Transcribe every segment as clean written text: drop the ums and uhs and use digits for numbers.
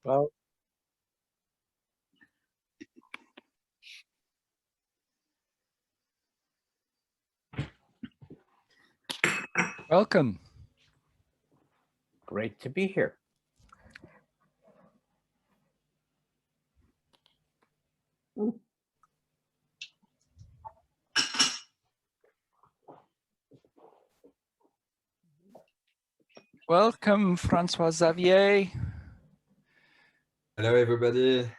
Well, Welcome. great to be here. Welcome, Francois Xavier. Hello, everybody.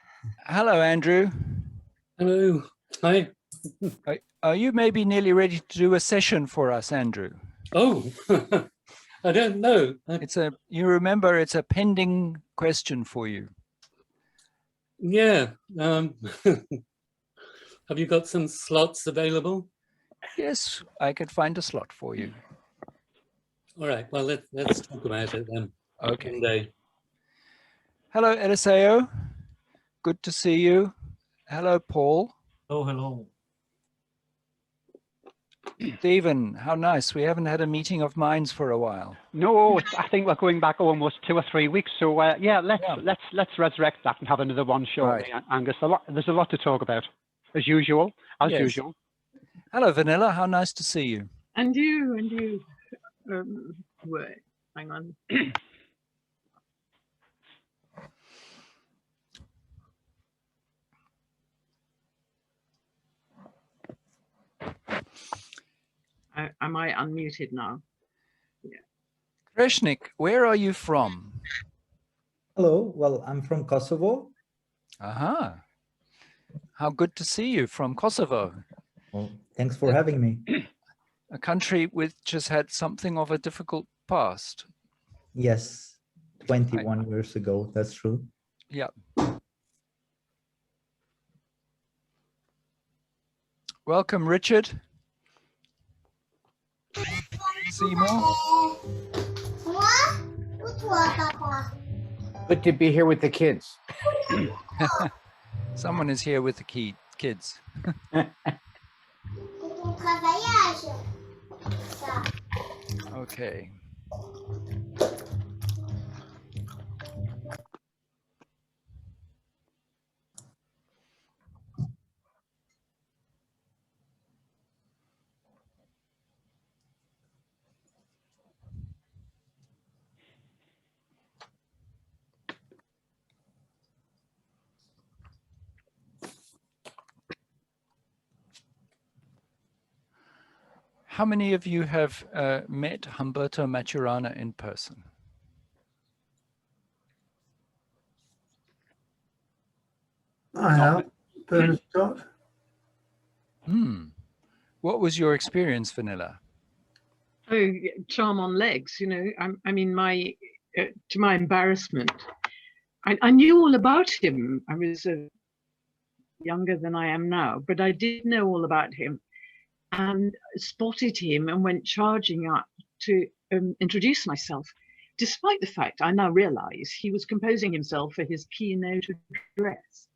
Hello, Andrew. Hello. Hi. Are you maybe nearly ready to do a session for us, Andrew? Oh, I don't know. You remember it's a pending question for you. Yeah. Have you got some slots available? Yes, I could find a slot for you. All right. Well, let's talk about it then. Okay. Monday. Hello, Eliseo. Good to see you. Hello, Paul. Oh, hello. Stephen, how nice. We haven't had a meeting of minds for a while. No, I think we're going back almost 2 or 3 weeks. So yeah, let's resurrect that and have another one shortly. Right. Angus, there's a lot to talk about, as usual. Yes. Hello, Vanilla. How nice to see you. And you. Wait, hang on. Am I unmuted now? Yeah. Kreshnik, where are you from? Hello, well, I'm from Kosovo. Aha. How good to see you from Kosovo. Well, thanks for having me. A country which has had something of a difficult past. Yes, 21 years ago, that's true. Yeah. Welcome, Richard. Seymour. Good to be here with the kids. Someone is here with the kids. Okay. How many of you have met Humberto Maturana in person? I have. Bernard Scott. What was your experience, Vanilla? Oh, charm on legs, you know. I mean, to my embarrassment, I knew all about him. I was younger than I am now, but I did know all about him and spotted him and went charging up to introduce myself, despite the fact I now realize he was composing himself for his keynote address.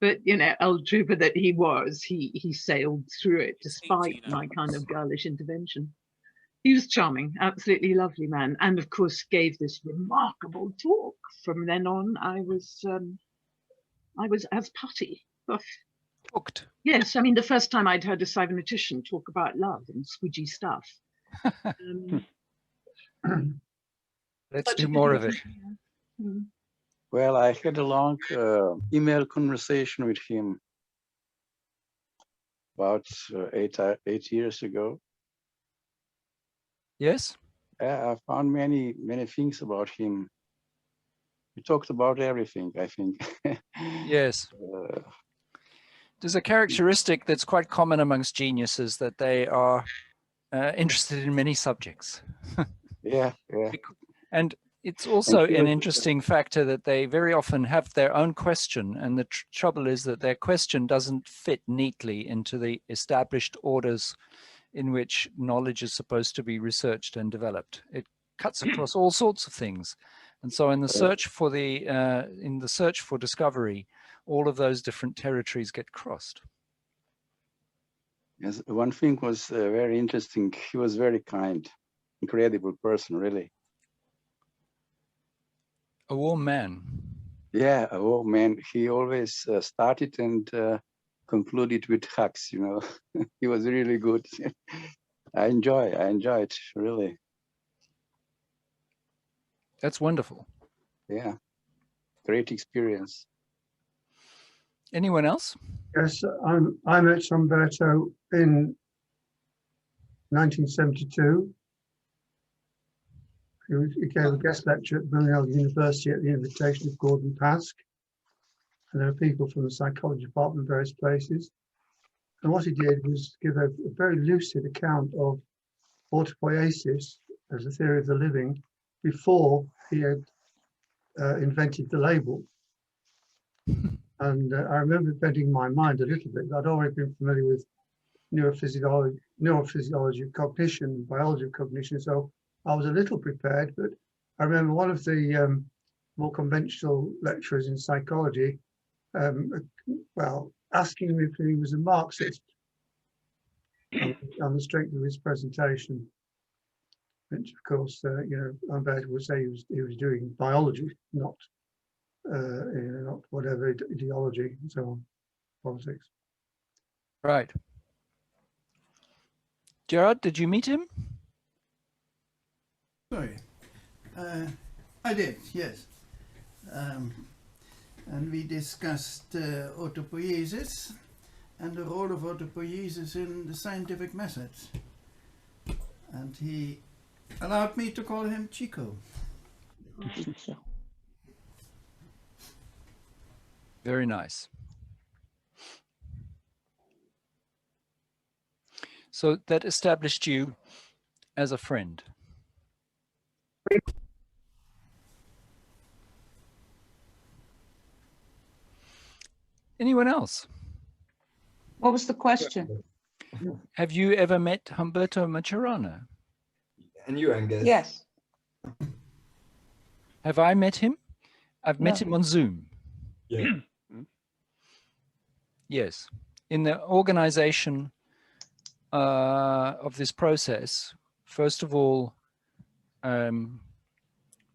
But, you know, old trooper that he was, he sailed through it despite my kind of girlish intervention. He was charming, absolutely lovely man, and of course gave this remarkable talk. From then on, I was as putty. Hooked. Yes, I mean, the first time I'd heard a cybernetician talk about love and squidgy stuff. Let's do more of it. Well, I had a long email conversation with him about 8 years ago. Yes? I found many things about him. We talked about everything, I think. Yes. There's a characteristic that's quite common amongst geniuses, that they are interested in many subjects. Yeah. And it's also an interesting factor that they very often have their own question, and the trouble is that their question doesn't fit neatly into the established orders in which knowledge is supposed to be researched and developed. It cuts across all sorts of things, and so in the search for discovery, all of those different territories get crossed. Yes, one thing was very interesting. He was very kind, incredible person, really. A warm man. Yeah, oh man, he always started and concluded with hugs, you know. He was really good. I enjoyed, really. That's wonderful. Yeah, great experience. Anyone else? Yes, I met Humberto in 1972. He gave a guest lecture at Brunel University at the invitation of Gordon Pask. And there are people from the psychology department in various places. And what he did was give a very lucid account of autopoiesis as a theory of the living before he had invented the label. And I remember bending my mind a little bit. I'd already been familiar with neurophysiology of cognition, biology of cognition, so I was a little prepared. But I remember one of the more conventional lecturers in psychology, well, asking him if he was a Marxist on the strength of his presentation, which of course, you know, Humberto would say he was doing biology, not you know, not whatever ideology and so on, politics. Right. Gerard, did you meet him? Sorry. I did, yes. And we discussed autopoiesis and the role of autopoiesis in the scientific method. And he allowed me to call him Chico. Very nice. So that established you as a friend. Anyone else? What was the question? Have you ever met Humberto Maturana? And you, Angus? Yes. Have I met him? I've met No. him on Zoom. Yeah. Yes. In the organization of this process, first of all,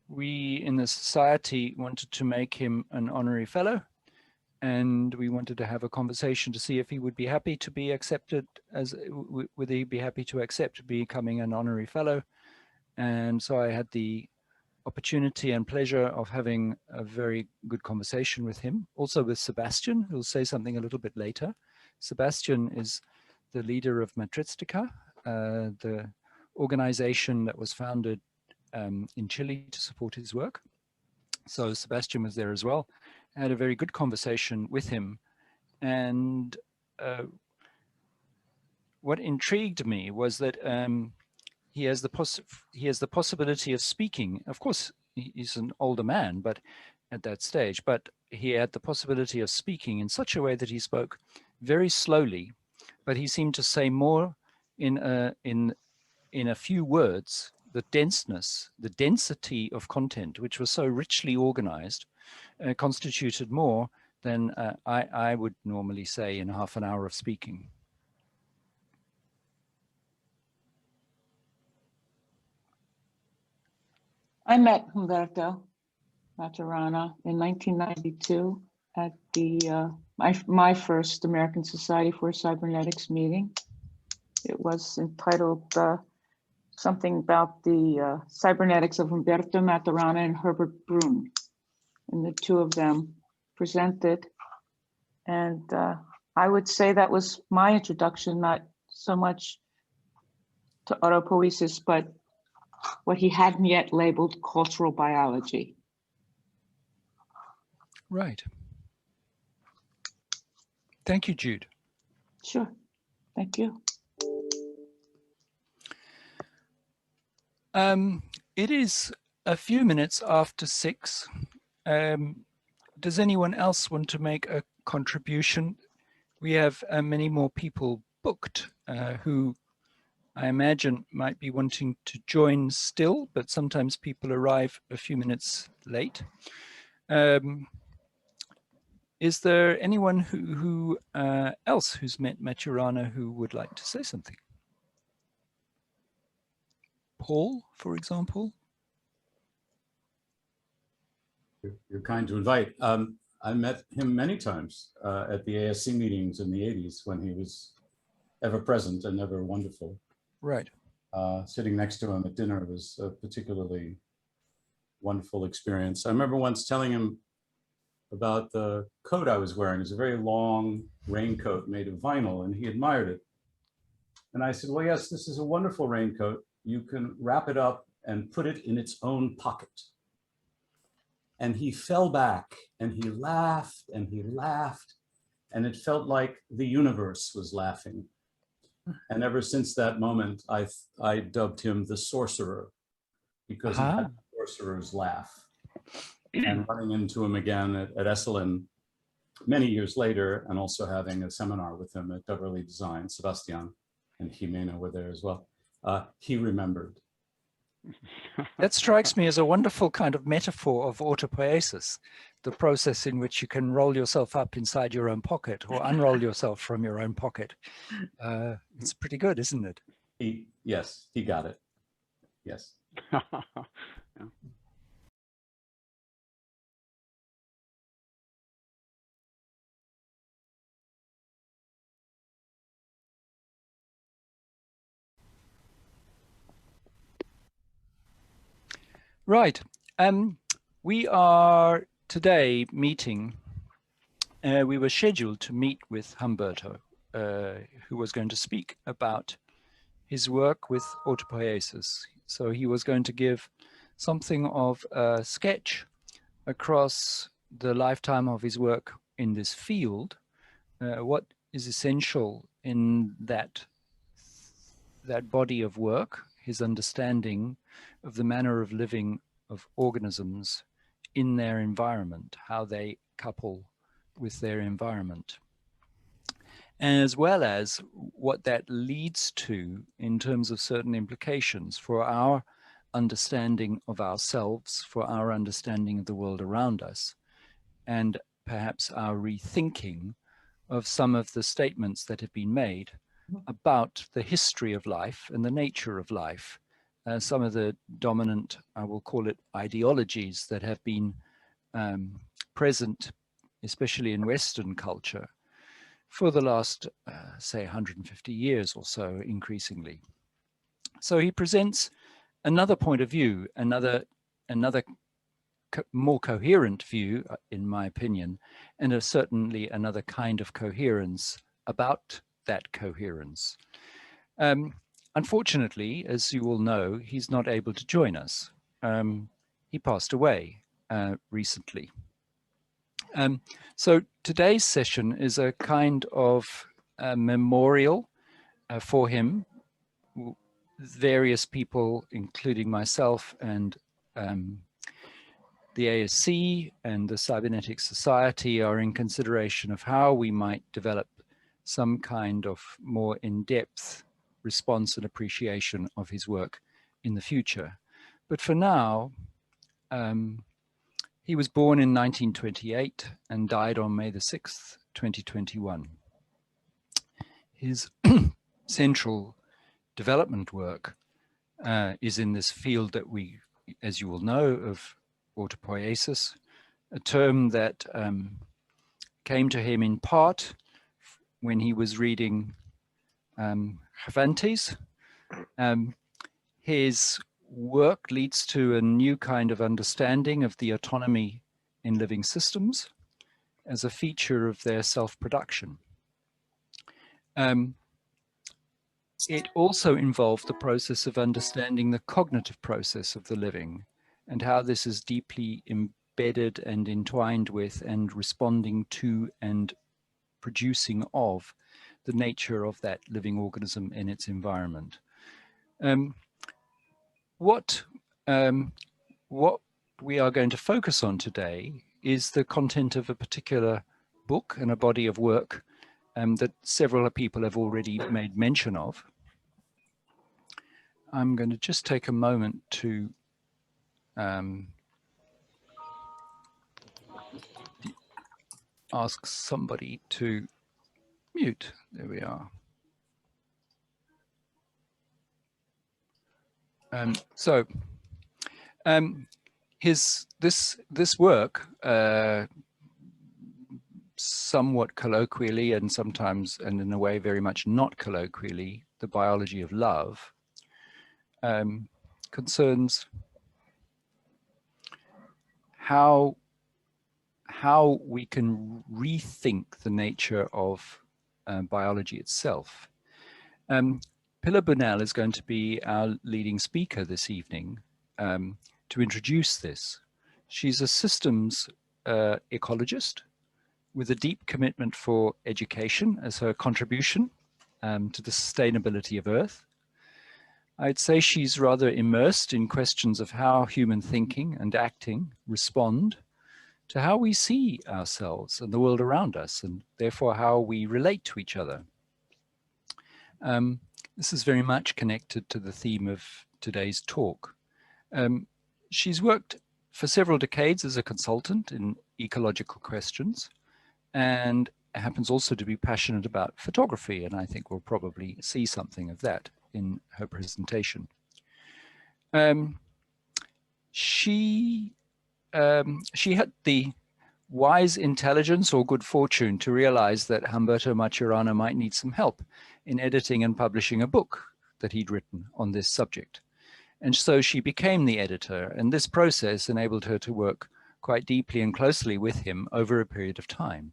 we in the society wanted to make him an honorary fellow, and we wanted to have a conversation to see if he would be happy to be accepted as, would he be happy to accept becoming an honorary fellow. And so I had the opportunity and pleasure of having a very good conversation with him, also with Sebastian, who'll say something a little bit later. Sebastian is the leader of Maturana, the organization that was founded in Chile to support his work. So Sebastian was there as well. I had a very good conversation with him. And what intrigued me was that he has the possibility of speaking. Of course, he's an older man, but at that stage, but he had the possibility of speaking in such a way that he spoke very slowly, but he seemed to say more in a few words. The denseness, the density of content, which was so richly organized, constituted more than I would normally say in half an hour of speaking. I met Humberto Maturana in 1992 at the my first American Society for Cybernetics meeting. It was entitled something about the cybernetics of Humberto Maturana and Herbert Brun. And the two of them presented. And I would say that was my introduction, not so much to autopoiesis, but what he hadn't yet labeled cultural biology. Right. Thank you, Jude. Sure. Thank you. It is a few minutes after 6. Does anyone else want to make a contribution? We have many more people booked who I imagine might be wanting to join still, but sometimes people arrive a few minutes late. Is there anyone who else who's met Maturana who would like to say something? Paul, for example? You're kind to invite. I met him many times at the ASC meetings in the 80s when he was ever present and ever wonderful. Right. Sitting next to him at dinner was a particularly wonderful experience. I remember once telling him about the coat I was wearing. It was a very long raincoat made of vinyl, and he admired it. And I said, well, yes, this is a wonderful raincoat. You can wrap it up and put it in its own pocket. And he fell back and he laughed and he laughed, and it felt like the universe was laughing. And ever since that moment, I dubbed him the sorcerer, because he had the sorcerer's laugh. And running into him again at Esalen many years later, and also having a seminar with him at Beverly Design, Sebastian and Jimena were there as well, he remembered. That strikes me as a wonderful kind of metaphor of autopoiesis, the process in which you can roll yourself up inside your own pocket or unroll yourself from your own pocket. It's pretty good, isn't it? Yes, he got it. Yes. Yeah. Right. We are today meeting. We were scheduled to meet with Humberto, who was going to speak about his work with autopoiesis. So he was going to give something of a sketch across the lifetime of his work in this field, what is essential in that body of work, his understanding of the manner of living of organisms in their environment, how they couple with their environment, as well as what that leads to in terms of certain implications for our understanding of ourselves, for our understanding of the world around us, and perhaps our rethinking of some of the statements that have been made about the history of life and the nature of life. Some of the dominant, I will call it, ideologies that have been present, especially in Western culture, for the last, say, 150 years or so, increasingly. So he presents another point of view, another more coherent view, in my opinion, and certainly another kind of coherence about that coherence. Unfortunately, as you all know, he's not able to join us. He passed away recently. So today's session is a kind of memorial for him. Various people, including myself and the ASC and the Cybernetics Society, are in consideration of how we might develop some kind of more in-depth response and appreciation of his work in the future. But for now, he was born in 1928 and died on May the 6th, 2021. His central development work is in this field that we, as you will know, of autopoiesis, a term that came to him in part when he was reading Cervantes. His work leads to a new kind of understanding of the autonomy in living systems as a feature of their self-production. It also involved the process of understanding the cognitive process of the living and how this is deeply embedded and entwined with and responding to and producing of the nature of that living organism in its environment. What we are going to focus on today is the content of a particular book and a body of work that several people have already made mention of. I'm going to just take a moment to ask somebody to mute. There we are. this work, somewhat colloquially and sometimes, and in a way very much not colloquially, the biology of love, concerns how we can rethink the nature of biology itself. Pilar Burnell is going to be our leading speaker this evening to introduce this. She's a systems ecologist with a deep commitment for education as her contribution to the sustainability of Earth. I'd say she's rather immersed in questions of how human thinking and acting respond to how we see ourselves and the world around us, and therefore how we relate to each other. This is very much connected to the theme of today's talk. She's worked for several decades as a consultant in ecological questions, and happens also to be passionate about photography, and I think we'll probably see something of that in her presentation. She had the wise intelligence or good fortune to realize that Humberto Maturana might need some help in editing and publishing a book that he'd written on this subject. And so she became the editor, and this process enabled her to work quite deeply and closely with him over a period of time.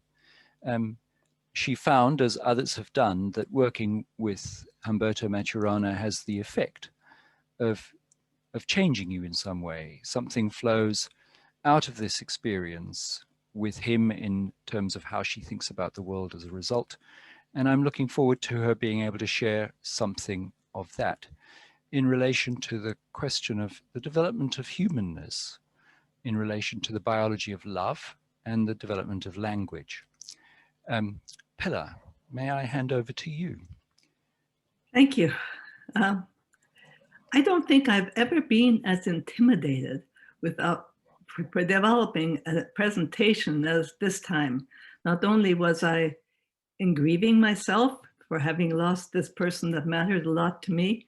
She found, as others have done, that working with Humberto Maturana has the effect of changing you in some way. Something flows out of this experience with him in terms of how she thinks about the world as a result. And I'm looking forward to her being able to share something of that in relation to the question of the development of humanness, in relation to the biology of love and the development of language. Pilar, may I hand over to you? Thank you. I don't think I've ever been as intimidated for developing a presentation as this time. Not only was I in grieving myself for having lost this person that mattered a lot to me,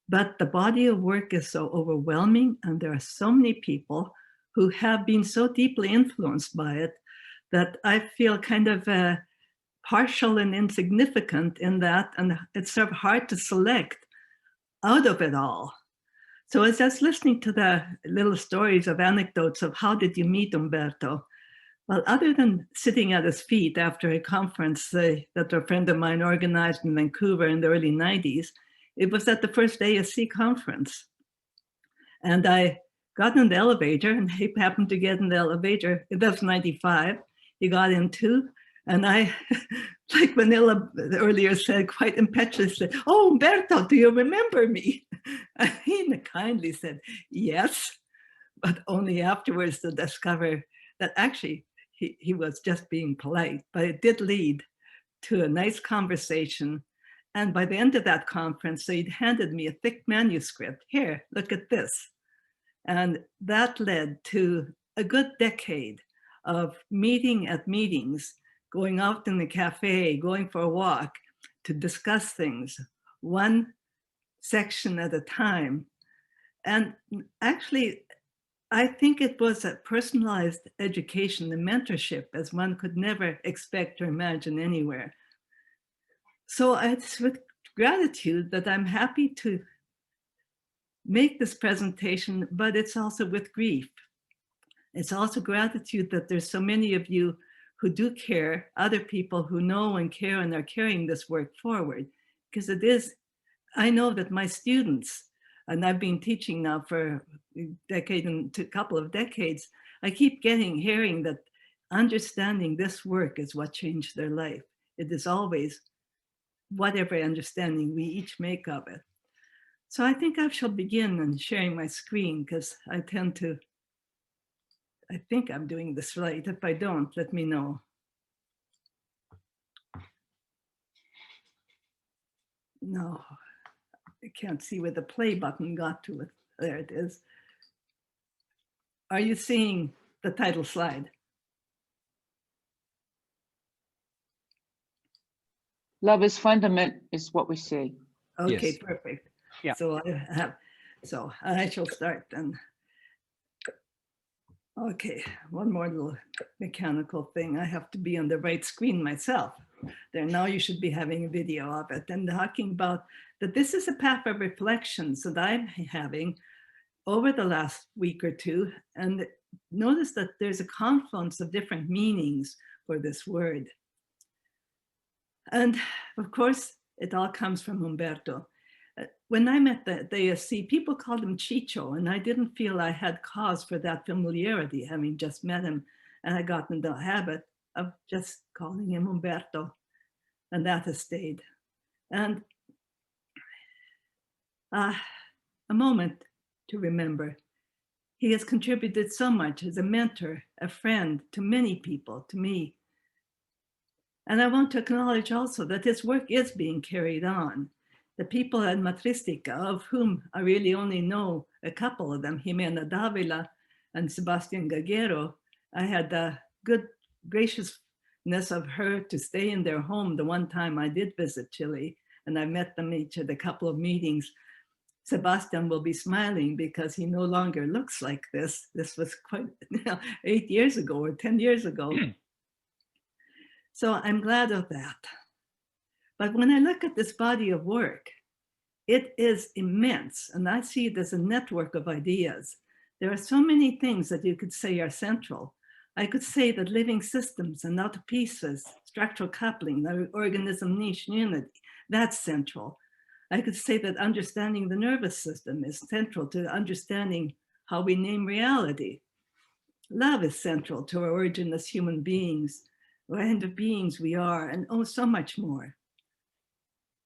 but the body of work is so overwhelming, and there are so many people who have been so deeply influenced by it that I feel kind of partial and insignificant in that, and it's sort of hard to select out of it all. So as I was listening to the little stories of anecdotes of how did you meet Umberto, well, other than sitting at his feet after a conference that a friend of mine organized in Vancouver in the early 90s, it was at the first ASC conference. And I got in the elevator, and he happened to get in the elevator. That was 95. He got in too. And I, like Vanilla earlier said, quite impetuously, "Oh, Umberto, do you remember me?" And he kindly said, "Yes," but only afterwards to discover that actually he was just being polite. But it did lead to a nice conversation. And by the end of that conference, he'd handed me a thick manuscript. "Here, look at this." And that led to a good decade of meeting at meetings, going out in the cafe, going for a walk to discuss things, one section at a time. And actually, I think it was a personalized education, a mentorship, as one could never expect or imagine anywhere. So it's with gratitude that I'm happy to make this presentation, but it's also with grief. It's also gratitude that there's so many of you who do care, other people who know and care and are carrying this work forward. Because it is, I know that my students, and I've been teaching now for a decade and a couple of decades, I keep hearing that understanding this work is what changed their life. It is always whatever understanding we each make of it. So I think I shall begin in sharing my screen, because I think I'm doing this right. If I don't, let me know. No, I can't see where the play button got to it. There it is. Are you seeing the title slide? Love is fundament is what we see. Okay, Yes. perfect. Yeah. So I shall start then. Okay, one more little mechanical thing. I have to be on the right screen myself. There, now you should be having a video of it and talking about that this is a path of reflections that I'm having over the last week or two. And notice that there's a confluence of different meanings for this word. And of course, it all comes from Humberto. When I met the ASC, people called him Chicho, and I didn't feel I had cause for that familiarity, having just met him, and I got into the habit of just calling him Humberto, and that has stayed. And a moment to remember. He has contributed so much as a mentor, a friend to many people, to me. And I want to acknowledge also that his work is being carried on. The people at Matristica, of whom I really only know a couple of them, Jimena Davila and Sebastian Gaguero, I had the good graciousness of her to stay in their home the one time I did visit Chile, and I met them each at a couple of meetings. Sebastian will be smiling because he no longer looks like this. This was quite 8 years ago or 10 years ago. So I'm glad of that. But when I look at this body of work, it is immense. And I see it as a network of ideas. There are so many things that you could say are central. I could say that living systems and autopieces, structural coupling, the organism niche unity, that's central. I could say that understanding the nervous system is central to understanding how we name reality. Love is central to our origin as human beings, what kind of beings we are, and oh, so much more.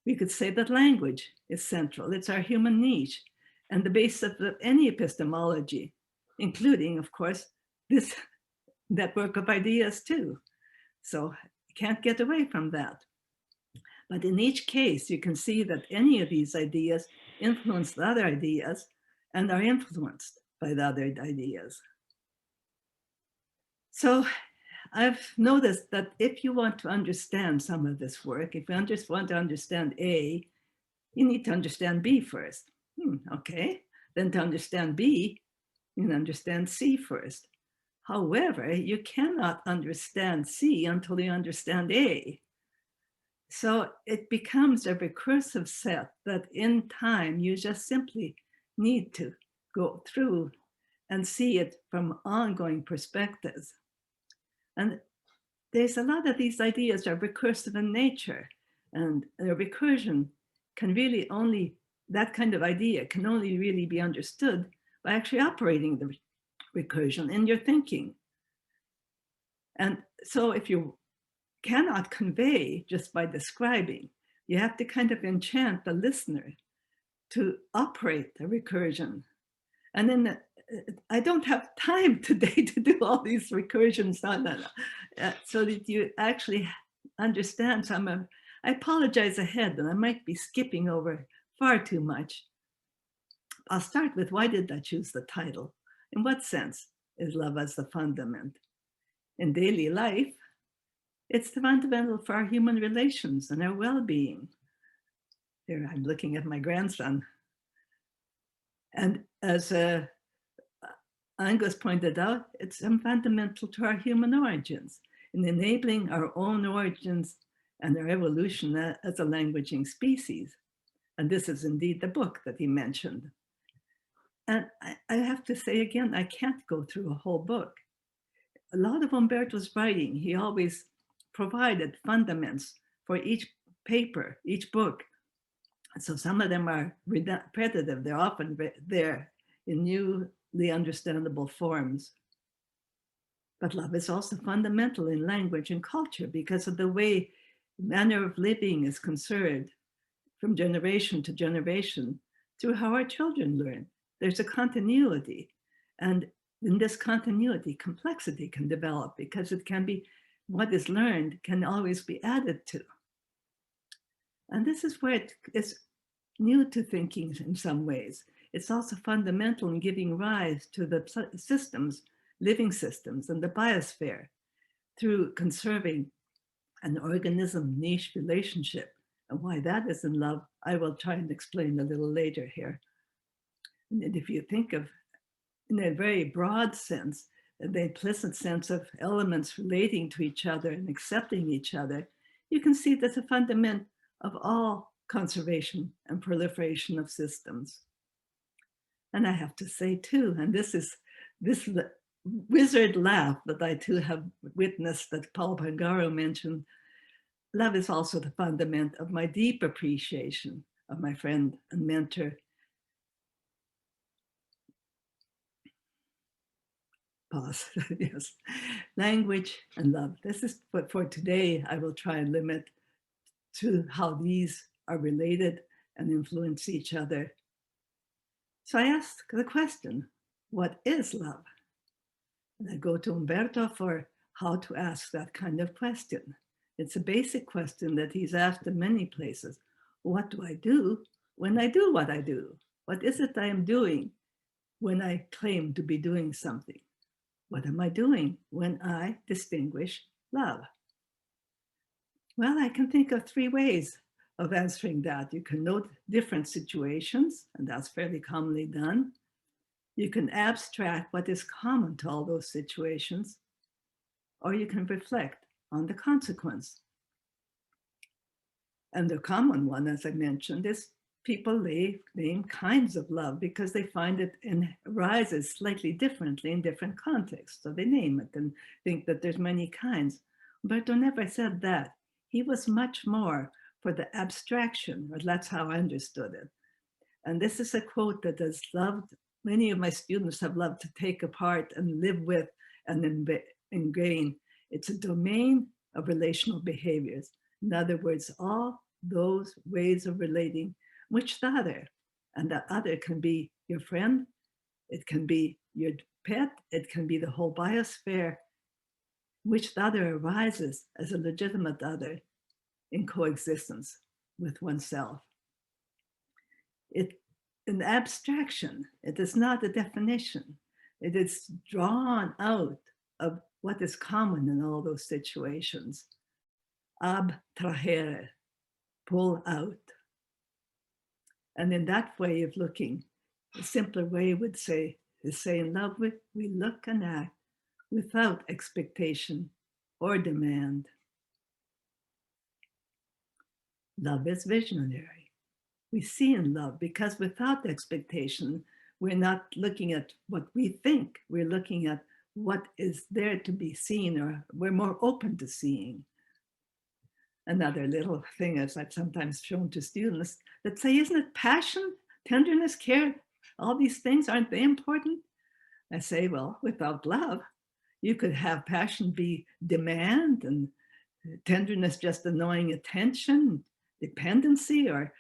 We could say that language is central. It's our human niche and the base of any epistemology, including, of course, this network of ideas too. So you can't get away from that. But in each case, you can see that any of these ideas influence the other ideas and are influenced by the other ideas. So I've noticed that if you want to understand some of this work, if you just want to understand A, you need to understand B first. Okay, then to understand B, you can understand C first. However, you cannot understand C until you understand A. So it becomes a recursive set that in time you just simply need to go through and see it from ongoing perspectives. And there's a lot of these ideas are recursive in nature, and a recursion can really only, that kind of idea can only really be understood by actually operating the recursion in your thinking. And so if you cannot convey just by describing, you have to kind of enchant the listener to operate the recursion. And then I don't have time today to do all these recursions so that you actually understand some of, I apologize ahead and I might be skipping over far too much. I'll start with, why did I choose the title? In what sense is love as the fundament? In daily life, it's the fundamental for our human relations and our well-being. Here I'm looking at my grandson. And as Angus pointed out, it's fundamental to our human origins in enabling our own origins and our evolution as a languaging species. And this is indeed the book that he mentioned. And I have to say again, I can't go through a whole book. A lot of Humberto's writing, he always provided fundaments for each paper, each book. So some of them are repetitive. They're often there in newly understandable forms. But love is also fundamental in language and culture because of the way manner of living is conserved from generation to generation through how our children learn. There's a continuity. And in this continuity, complexity can develop because it can be, what is learned can always be added to. And this is where it is new to thinking in some ways. It's also fundamental in giving rise to the systems, living systems, and the biosphere through conserving an organism niche relationship. And why that is in love, I will try and explain a little later here. And if you think of, in a very broad sense, the implicit sense of elements relating to each other and accepting each other, you can see that's a fundament of all conservation and proliferation of systems. And I have to say too, and this wizard laugh that I too have witnessed that Paul Pangaro mentioned, love is also the fundament of my deep appreciation of my friend and mentor, pause, yes, language and love. This is what for today I will try and limit to how these are related and influence each other. So I ask the question, what is love? And I go to Umberto for how to ask that kind of question. It's a basic question that he's asked in many places. What do I do when I do what I do? What is it I am doing when I claim to be doing something? What am I doing when I distinguish love? Well, I can think of three ways of answering that. You can note different situations, and that's fairly commonly done. You can abstract what is common to all those situations, or you can reflect on the consequence. And the common one, as I mentioned, is people name kinds of love because they find it arises slightly differently in different contexts. So they name it and think that there's many kinds. Umberto never said that. He was much more for the abstraction, or that's how I understood it. And this is a quote that has loved, many of my students have loved to take apart and live with and ingrain. It's a domain of relational behaviors. In other words, all those ways of relating which the other, and the other can be your friend, it can be your pet, it can be the whole biosphere, which the other arises as a legitimate other in coexistence with oneself. An abstraction, it is not a definition. It is drawn out of what is common in all those situations. Abtrahere, pull out. And in that way of looking, a simpler way would say, is say in love with, we look and act without expectation or demand. Love is visionary. We see in love because without expectation, we're not looking at what we think, we're looking at what is there to be seen, or we're more open to seeing. Another little thing, as I've sometimes shown to students, that say, isn't it passion, tenderness, care, all these things, aren't they important? I say, well, without love, you could have passion be demand and tenderness just annoying attention, dependency, or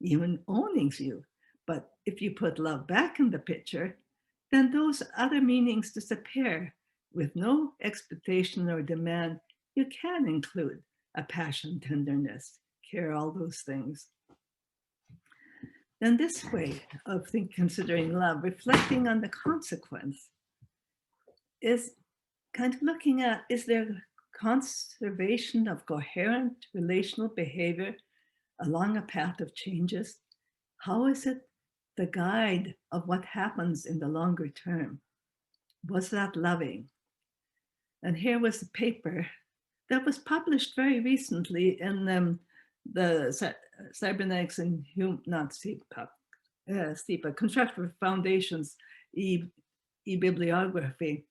even owning you. But if you put love back in the picture, then those other meanings disappear. With no expectation or demand, you can include a passion, tenderness, care, all those things. Then this way of considering love, reflecting on the consequence, is kind of looking at, is there conservation of coherent relational behavior along a path of changes? How is it the guide of what happens in the longer term? Was that loving? And here was a paper that was published very recently in the Cybernetics and not CIPA, Constructive Foundations e-bibliography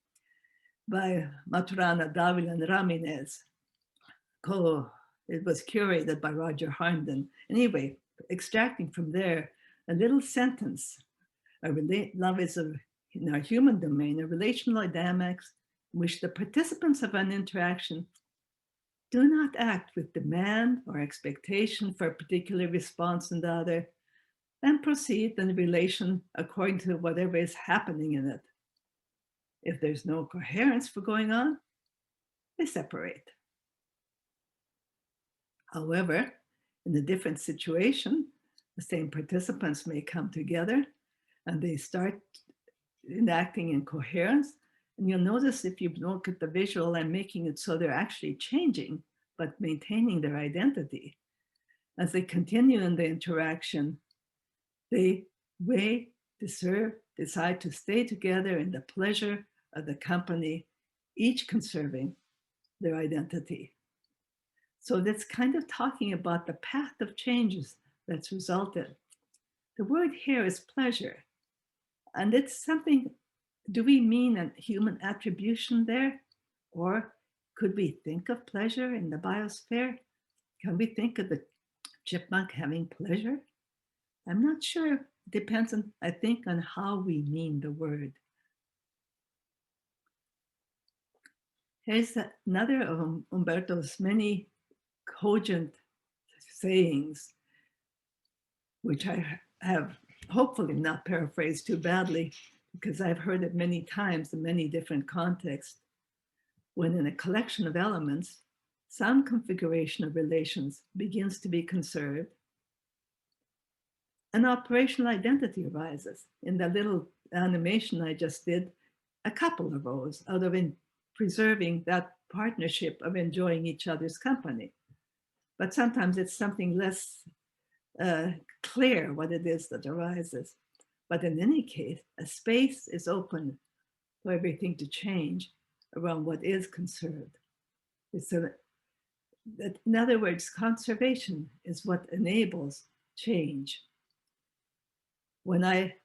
by Maturana, Davila, and Ramirez. It was curated by Roger Harnden. Anyway, extracting from there a little sentence, love is in our human domain, a relational dynamics in which the participants of an interaction do not act with demand or expectation for a particular response in the other, and proceed in the relation according to whatever is happening in it. If there's no coherence for going on, they separate. However, in a different situation, the same participants may come together and they start enacting in coherence. And you'll notice if you look at the visual, I'm making it so they're actually changing, but maintaining their identity. As they continue in the interaction, they decide to stay together in the pleasure of the company, each conserving their identity. So that's kind of talking about the path of changes that's resulted. The word here is pleasure. And it's something, do we mean a human attribution there? Or could we think of pleasure in the biosphere? Can we think of the chipmunk having pleasure? I'm not sure. It depends on, I think, on how we mean the word. Here's another of Umberto's many cogent sayings, which I have hopefully not paraphrased too badly, because I've heard it many times in many different contexts. When in a collection of elements, some configuration of relations begins to be conserved, an operational identity arises. In the little animation I just did, a couple arose out of preserving that partnership of enjoying each other's company. But sometimes it's something less clear what it is that arises. But in any case, a space is open for everything to change around what is conserved. In other words, conservation is what enables change. When I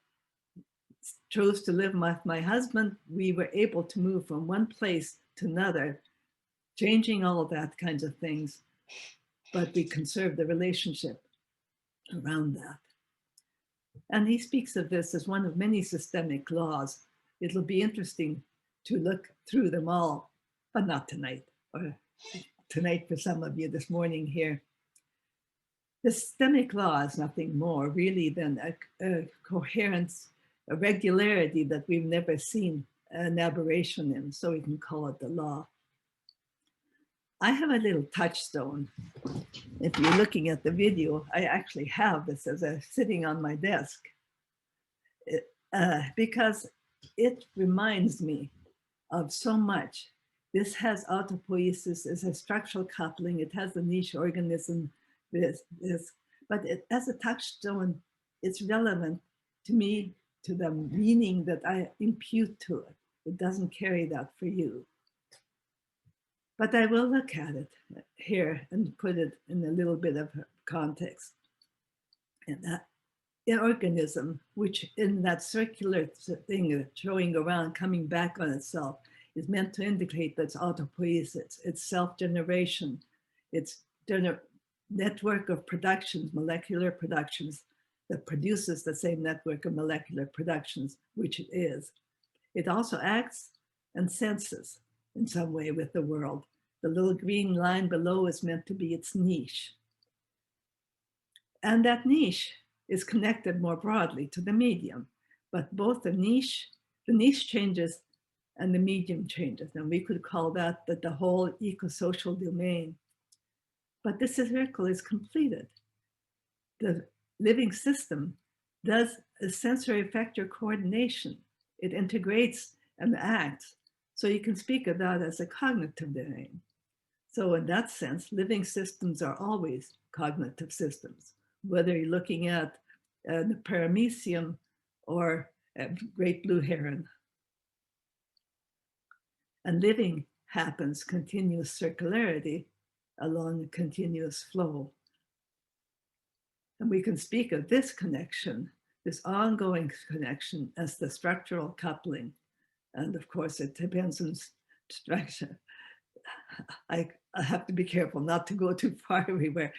chose to live with my husband, we were able to move from one place to another, changing all of that kinds of things, but we conserved the relationship around that. And he speaks of this as one of many systemic laws. It'll be interesting to look through them all, but not tonight, or tonight for some of you, this morning here. The systemic law is nothing more really than a coherence, a regularity that we've never seen an aberration in, so we can call it the law. I have a little touchstone. If you're looking at the video, I actually have this as a sitting on my desk because it reminds me of so much. This has autopoiesis, is a structural coupling, it has the niche organism, but as a touchstone, it's relevant to me, to the meaning that I impute to it. It doesn't carry that for you. But I will look at it here and put it in a little bit of context. And that an organism, which in that circular thing showing around, coming back on itself, is meant to indicate that it's autopoiesis, it's self-generation, it's network of productions, molecular productions, that produces the same network of molecular productions, which it is. It also acts and senses in some way with the world. The little green line below is meant to be its niche. And that niche is connected more broadly to the medium, but both the niche changes and the medium changes. And we could call that the whole ecosocial domain. But this circle is completed. The living system does a sensory effector coordination. It integrates and acts. So you can speak of that as a cognitive domain. So in that sense, living systems are always cognitive systems, whether you're looking at the paramecium or a great blue heron. And living happens continuous circularity along a continuous flow. And we can speak of this connection, this ongoing connection, as the structural coupling. And of course, it depends on structure. I have to be careful not to go too far everywhere.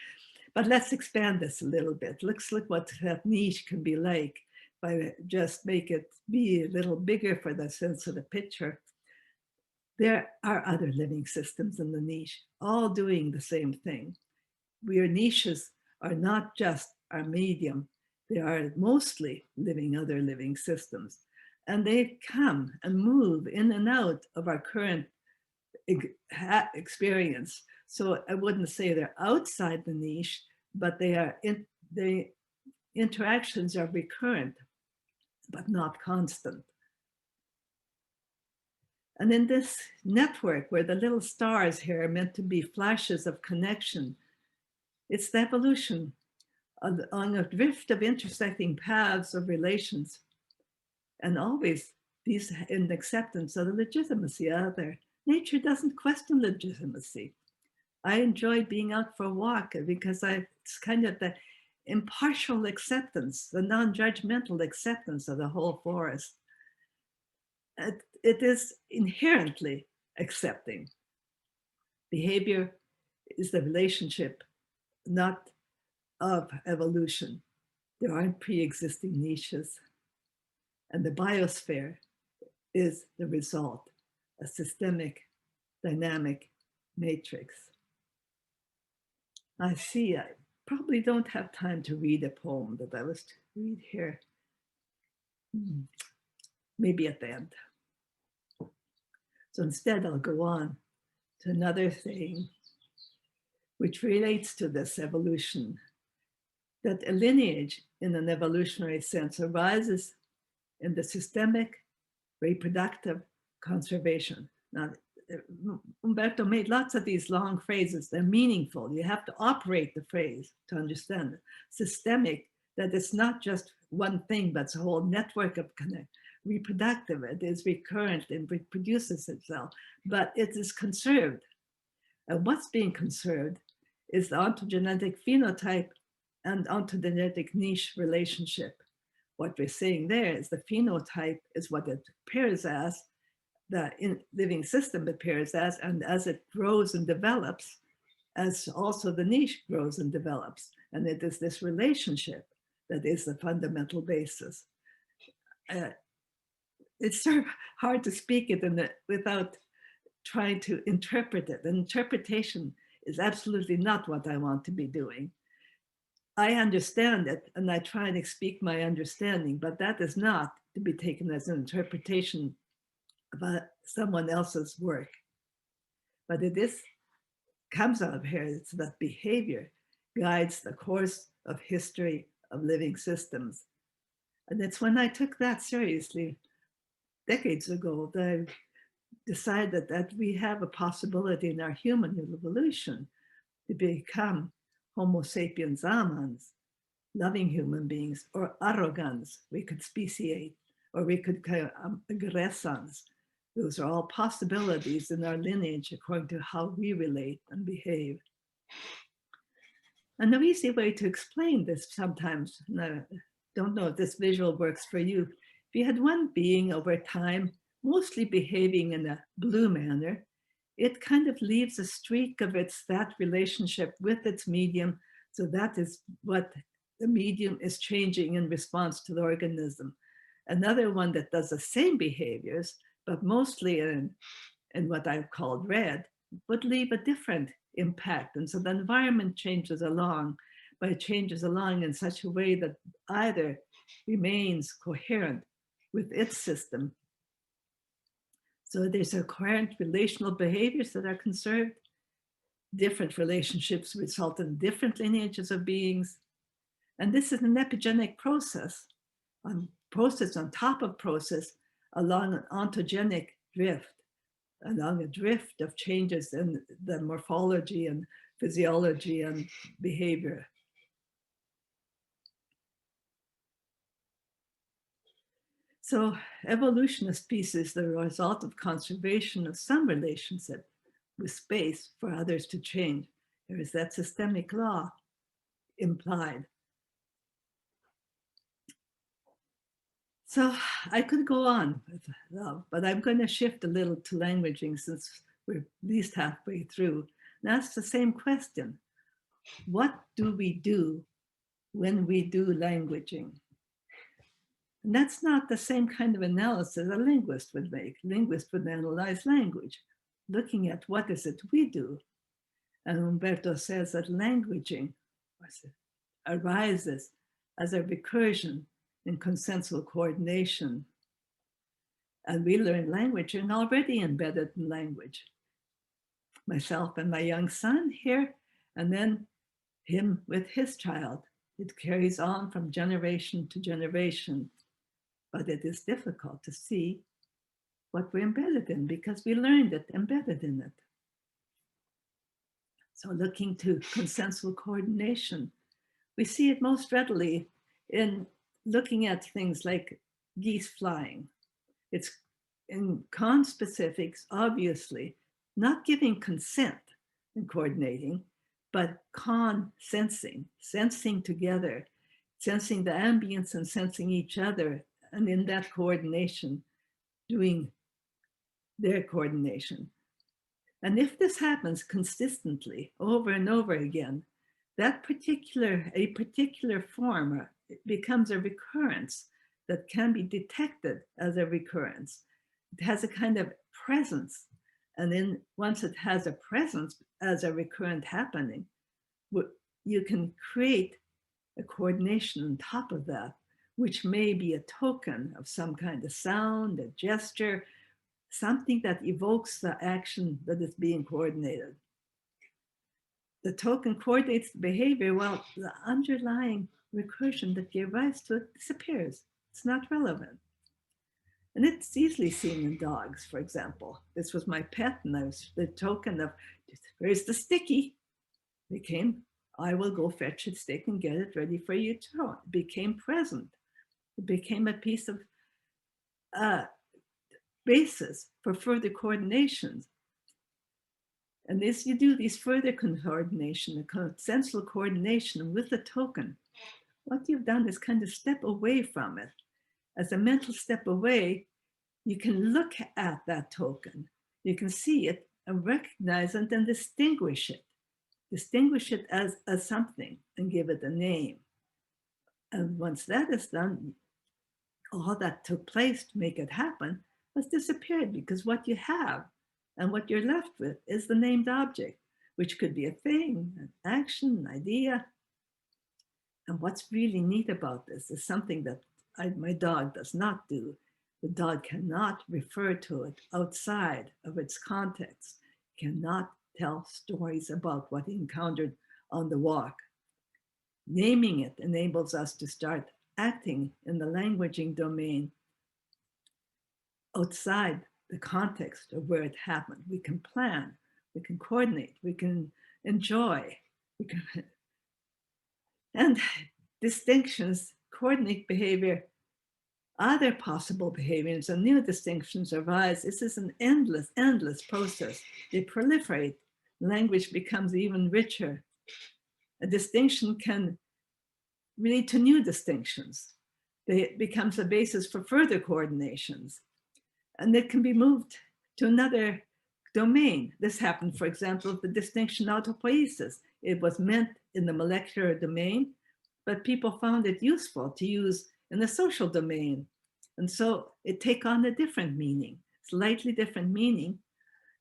But let's expand this a little bit. Let's look what that niche can be like by just make it be a little bigger for the sense of the picture. There are other living systems in the niche, all doing the same thing. Our niches are not just our medium, they are mostly other living systems. And they come and move in and out of our current experience. So I wouldn't say they're outside the niche, but the interactions are recurrent, but not constant. And in this network where the little stars here are meant to be flashes of connection, it's the evolution on a drift of intersecting paths of relations. And always these in acceptance of the legitimacy of other. Nature doesn't question legitimacy. I enjoy being out for a walk because it's kind of the impartial acceptance, the non-judgmental acceptance of the whole forest. It is inherently accepting. Behavior is the relationship, not of evolution. There aren't pre-existing niches. And the biosphere is the result, a systemic, dynamic matrix. I see, I probably don't have time to read a poem that I was to read here. Maybe at the end. So instead, I'll go on to another thing which relates to this evolution, that a lineage in an evolutionary sense arises in the systemic reproductive conservation. Now, Umberto made lots of these long phrases. They're meaningful. You have to operate the phrase to understand it. Systemic, that it's not just one thing, but it's a whole network of reproductive. It is recurrent and reproduces itself, but it is conserved. And what's being conserved is the ontogenetic phenotype and ontogenetic niche relationship. What we're saying there is the phenotype is what it appears as, the living system appears as, and as it grows and develops, as also the niche grows and develops. And it is this relationship that is the fundamental basis. It's sort of hard to speak it without trying to interpret it. And interpretation is absolutely not what I want to be doing. I understand it and I try and speak my understanding, but that is not to be taken as an interpretation of someone else's work. But it comes out of here, it's that behavior guides the course of history of living systems. And it's when I took that seriously decades ago that I decided that we have a possibility in our human evolution to become Homo sapiens amans, loving human beings, or arrogans, we could speciate, or we could aggressans. Those are all possibilities in our lineage according to how we relate and behave. And the easy way to explain this sometimes, and I don't know if this visual works for you, if you had one being over time, mostly behaving in a blue manner, it kind of leaves a streak of that relationship with its medium. So that is what the medium is changing in response to the organism. Another one that does the same behaviors, but mostly in what I've called red, would leave a different impact. And so the environment changes along, but it changes along in such a way that either remains coherent with its system. So there's a coherent relational behaviors that are conserved. Different relationships result in different lineages of beings. And this is an epigenic process on top of process along an ontogenic drift, along a drift of changes in the morphology and physiology and behavior. So evolution of species is the result of conservation of some relationship with space for others to change. There is that systemic law implied. So I could go on with love, but I'm going to shift a little to languaging since we're at least halfway through. And ask the same question. What do we do when we do languaging? And that's not the same kind of analysis a linguist would make. A linguist would analyze language, looking at what is it we do. And Umberto says that languaging arises as a recursion in consensual coordination. And we learn languaging already embedded in language. Myself and my young son here, and then him with his child. It carries on from generation to generation. But it is difficult to see what we're embedded in because we learned it embedded in it. So looking to consensual coordination, we see it most readily in looking at things like geese flying. It's in conspecifics, obviously, not giving consent and coordinating, but consensing, sensing together, sensing the ambience and sensing each other, and in that coordination, doing their coordination. And if this happens consistently over and over again, a particular form becomes a recurrence that can be detected as a recurrence. It has a kind of presence. And then once it has a presence as a recurrent happening, you can create a coordination on top of that, which may be a token of some kind of sound, a gesture, something that evokes the action that is being coordinated. The token coordinates the behavior while the underlying recursion that gives rise to it disappears. It's not relevant. And it's easily seen in dogs, for example. This was my pet, and I was the token of, where's the sticky? Became, I will go fetch a stick and get it ready for you to throw. It became present. It became a piece of basis for further coordinations. And as you do these further coordination, the consensual coordination with the token, what you've done is kind of step away from it. As a mental step away, you can look at that token. You can see it and recognize it and distinguish it. Distinguish it as something and give it a name. And once that is done, all that took place to make it happen has disappeared, because what you have and what you're left with is the named object, which could be a thing, an action, an idea. And what's really neat about this is something that my dog does not do. The dog cannot refer to it outside of its context, cannot tell stories about what he encountered on the walk. Naming it enables us to start acting in the languaging domain outside the context of where it happened. We can plan, we can coordinate, we can enjoy, and distinctions coordinate behavior. Other possible behaviors and new distinctions arise. This is an endless process. They proliferate. Language becomes even richer. A distinction can lead to new distinctions. It becomes a basis for further coordinations. And it can be moved to another domain. This happened, for example, with the distinction autopoiesis. It was meant in the molecular domain, but people found it useful to use in the social domain. And so it take on a different meaning, slightly different meaning.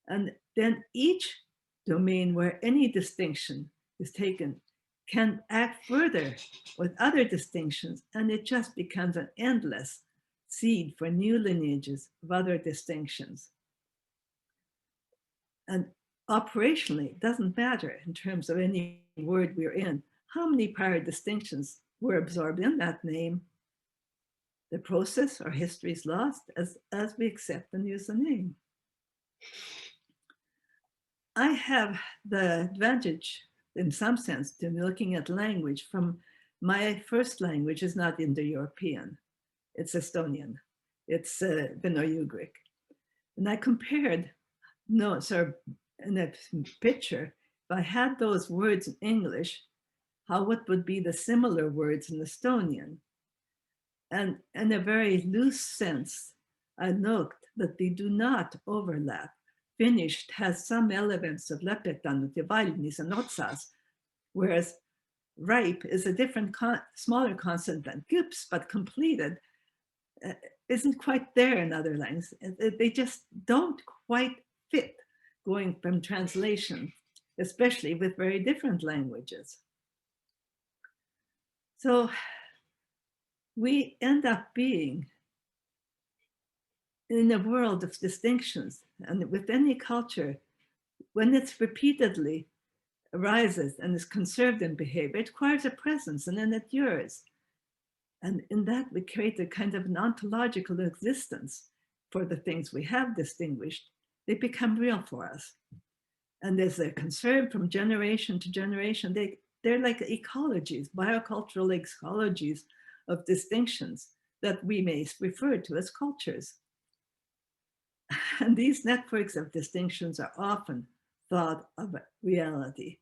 And then each domain where any distinction is taken can act further with other distinctions, and it just becomes an endless seed for new lineages of other distinctions. And operationally, it doesn't matter in terms of any word we're in, how many prior distinctions were absorbed in that name. The process or history is lost as we accept and use the name. I have the advantage, in some sense, to looking at language from my first language is not Indo-European. It's Estonian. It's Veno-Ugric. And I compared notes, or in a picture, if I had those words in English, what would be the similar words in Estonian? And in a very loose sense, I note that they do not overlap. Finnish has some elements of lõpetanud ja valmis and otsas, whereas ripe is a different, smaller consonant than küps, but completed isn't quite there in other languages. They just don't quite fit going from translation, especially with very different languages. So we end up being in a world of distinctions, and with any culture, when it's repeatedly arises and is conserved in behavior, it acquires a presence and then it endures. And in that, we create a kind of an ontological existence for the things we have distinguished. They become real for us. And as they're conserved from generation to generation, they're like ecologies, biocultural ecologies of distinctions that we may refer to as cultures. And these networks of distinctions are often thought of reality.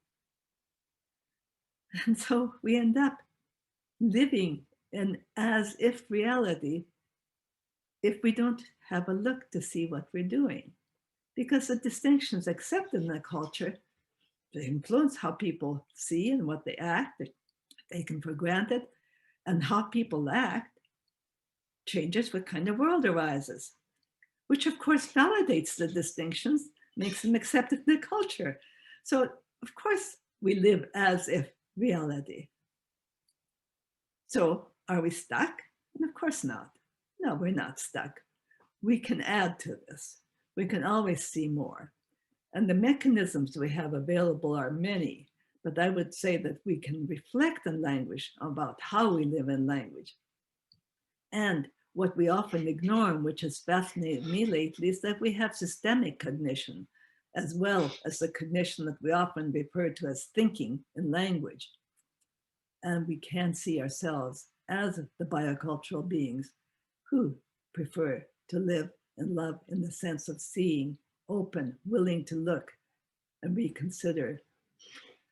And so we end up living in as if reality if we don't have a look to see what we're doing. Because the distinctions accepted in the culture, they influence how people see and what they act, they're taken for granted, and how people act changes what kind of world arises, which of course validates the distinctions, makes them accepted in the culture. So of course we live as if reality. So are we stuck? And of course not. No, we're not stuck. We can add to this. We can always see more. And the mechanisms we have available are many, but I would say that we can reflect on language about how we live in language. And what we often ignore, and which has fascinated me lately, is that we have systemic cognition, as well as the cognition that we often refer to as thinking in language. And we can see ourselves as the biocultural beings who prefer to live and love in the sense of seeing, open, willing to look and reconsider.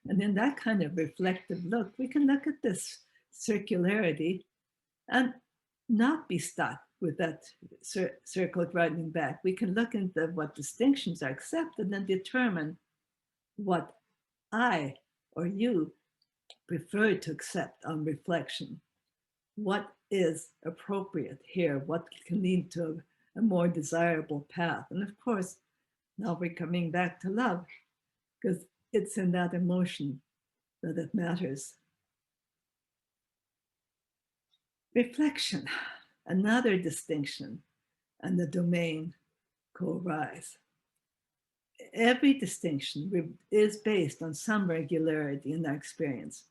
And in that kind of reflective look, we can look at this circularity and not be stuck with that circle running back. We can look into what distinctions are accepted and determine what I or you prefer to accept on reflection. What is appropriate here? What can lead to a more desirable path? And of course, now we're coming back to love, because it's in that emotion that it matters. Reflection, another distinction, and the domain co-arise. Every distinction is based on some regularity in our experience.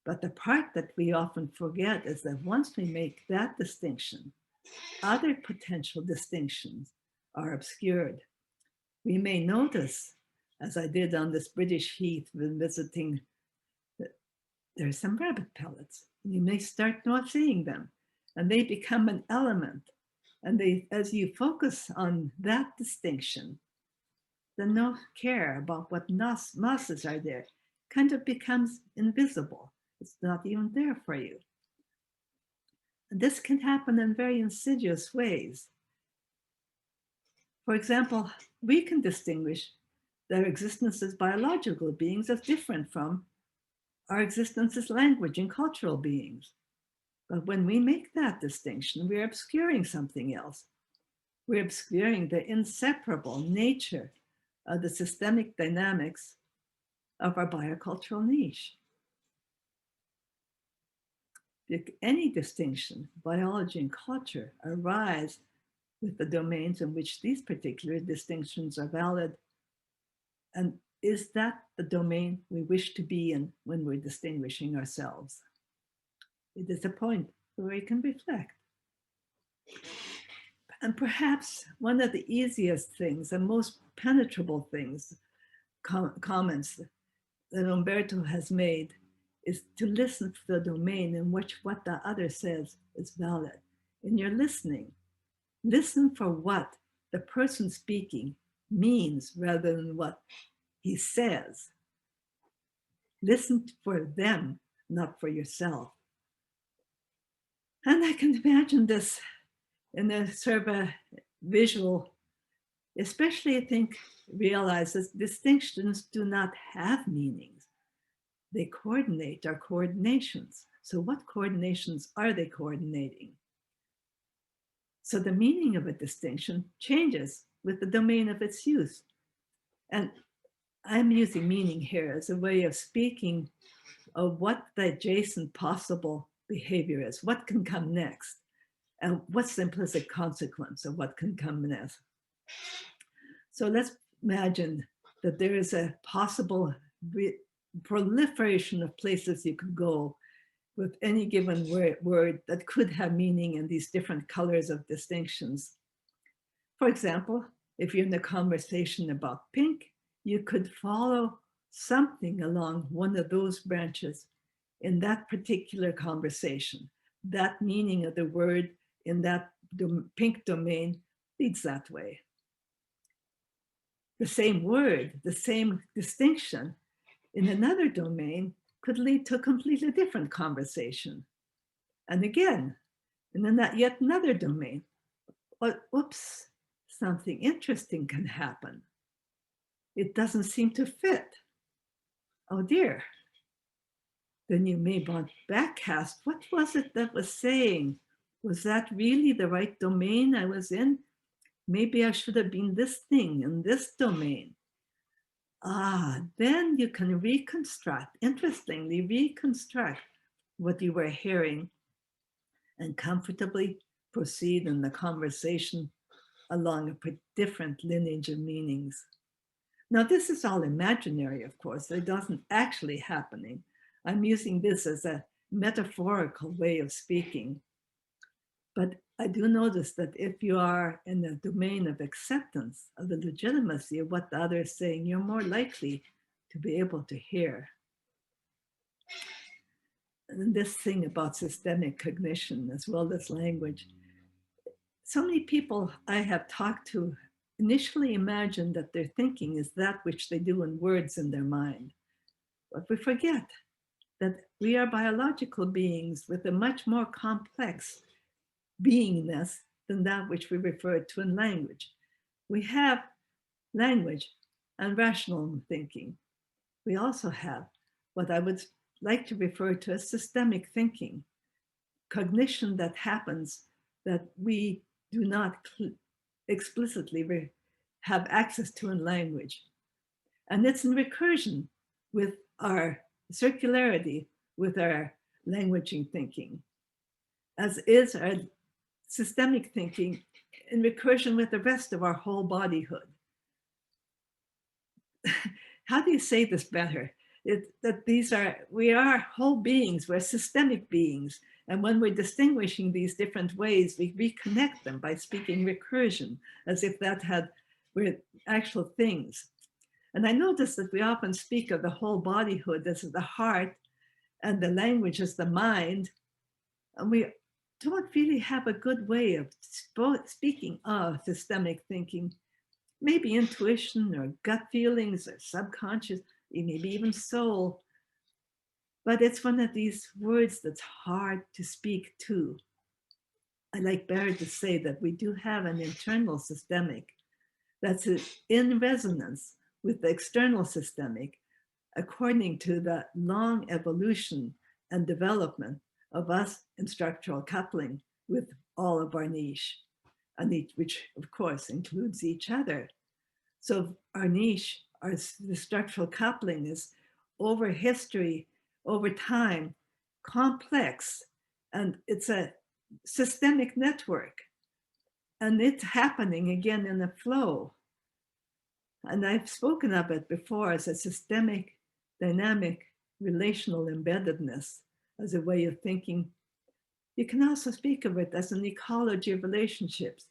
But the part that we often forget is that once we make that distinction, other potential distinctions are obscured. We may notice, as I did on this British heath when visiting, that there's some rabbit pellets. And you may start not seeing them, and they become an element. And they, as you focus on that distinction, the no care about what mosses are there kind of becomes invisible. It's not even there for you. And this can happen in very insidious ways. For example, we can distinguish their existence as biological beings as different from our existence as language and cultural beings. But when we make that distinction, we're obscuring something else. We're obscuring the inseparable nature of the systemic dynamics of our biocultural niche. Any distinction, biology and culture, arise with the domains in which these particular distinctions are valid. And is that the domain we wish to be in when we're distinguishing ourselves? It is a point where we can reflect. And perhaps one of the easiest things and most penetrable things, comments that Umberto has made, is to listen to the domain in which what the other says is valid. In your listening, listen for what the person speaking means rather than what he says. Listen for them, not for yourself. And I can imagine this in a sort of a visual, especially I think realizes distinctions do not have meanings. They coordinate our coordinations. So what coordinations are they coordinating? So the meaning of a distinction changes with the domain of its use. And I'm using meaning here as a way of speaking of what the adjacent possible behavior is, what can come next, and what's the implicit consequence of what can come next. So let's imagine that there is a possible proliferation of places you could go with any given word that could have meaning in these different colors of distinctions. For example, if you're in a conversation about pink, you could follow something along one of those branches in that particular conversation. That meaning of the word in that pink domain leads that way. the same word, the same distinction in another domain could lead to a completely different conversation. And again, and then that yet another domain, whoops, something interesting can happen. It doesn't seem to fit. Oh dear. Then you may want backcast. What was it that was saying? Was that really the right domain I was in? Maybe I should have been this thing in this domain. Then you can reconstruct, interestingly, reconstruct what you were hearing and comfortably proceed in the conversation along a different lineage of meanings. Now, this is all imaginary, of course. It doesn't actually happening. I'm using this as a metaphorical way of speaking. But I do notice that if you are in the domain of acceptance of the legitimacy of what the other is saying, you're more likely to be able to hear. And this thing about systemic cognition as well as language, so many people I have talked to initially imagine that their thinking is that which they do in words in their mind. But we forget that we are biological beings with a much more complex beingness than that which we refer to in language. We have language and rational thinking. We also have what I would like to refer to as systemic thinking, cognition that happens that we do not explicitly have access to in language. And it's in recursion with our circularity, with our languaging thinking, as is our systemic thinking in recursion with the rest of our whole bodyhood. How do you say this better? We are whole beings, we're systemic beings. And when we're distinguishing these different ways, we reconnect them by speaking recursion, as if were actual things. And I notice that we often speak of the whole bodyhood as the heart and the language as the mind. And we don't really have a good way of speaking of systemic thinking. Maybe intuition or gut feelings or subconscious, maybe even soul. But it's one of these words that's hard to speak to. I like better to say that we do have an internal systemic that's in resonance with the external systemic, according to the long evolution and development of us in structural coupling with all of our niche, which of course includes each other. So our niche, the structural coupling is over history, over time, complex, and it's a systemic network. And it's happening again in a flow. And I've spoken of it before as a systemic, dynamic, relational embeddedness as a way of thinking. You can also speak of it as an ecology of relationships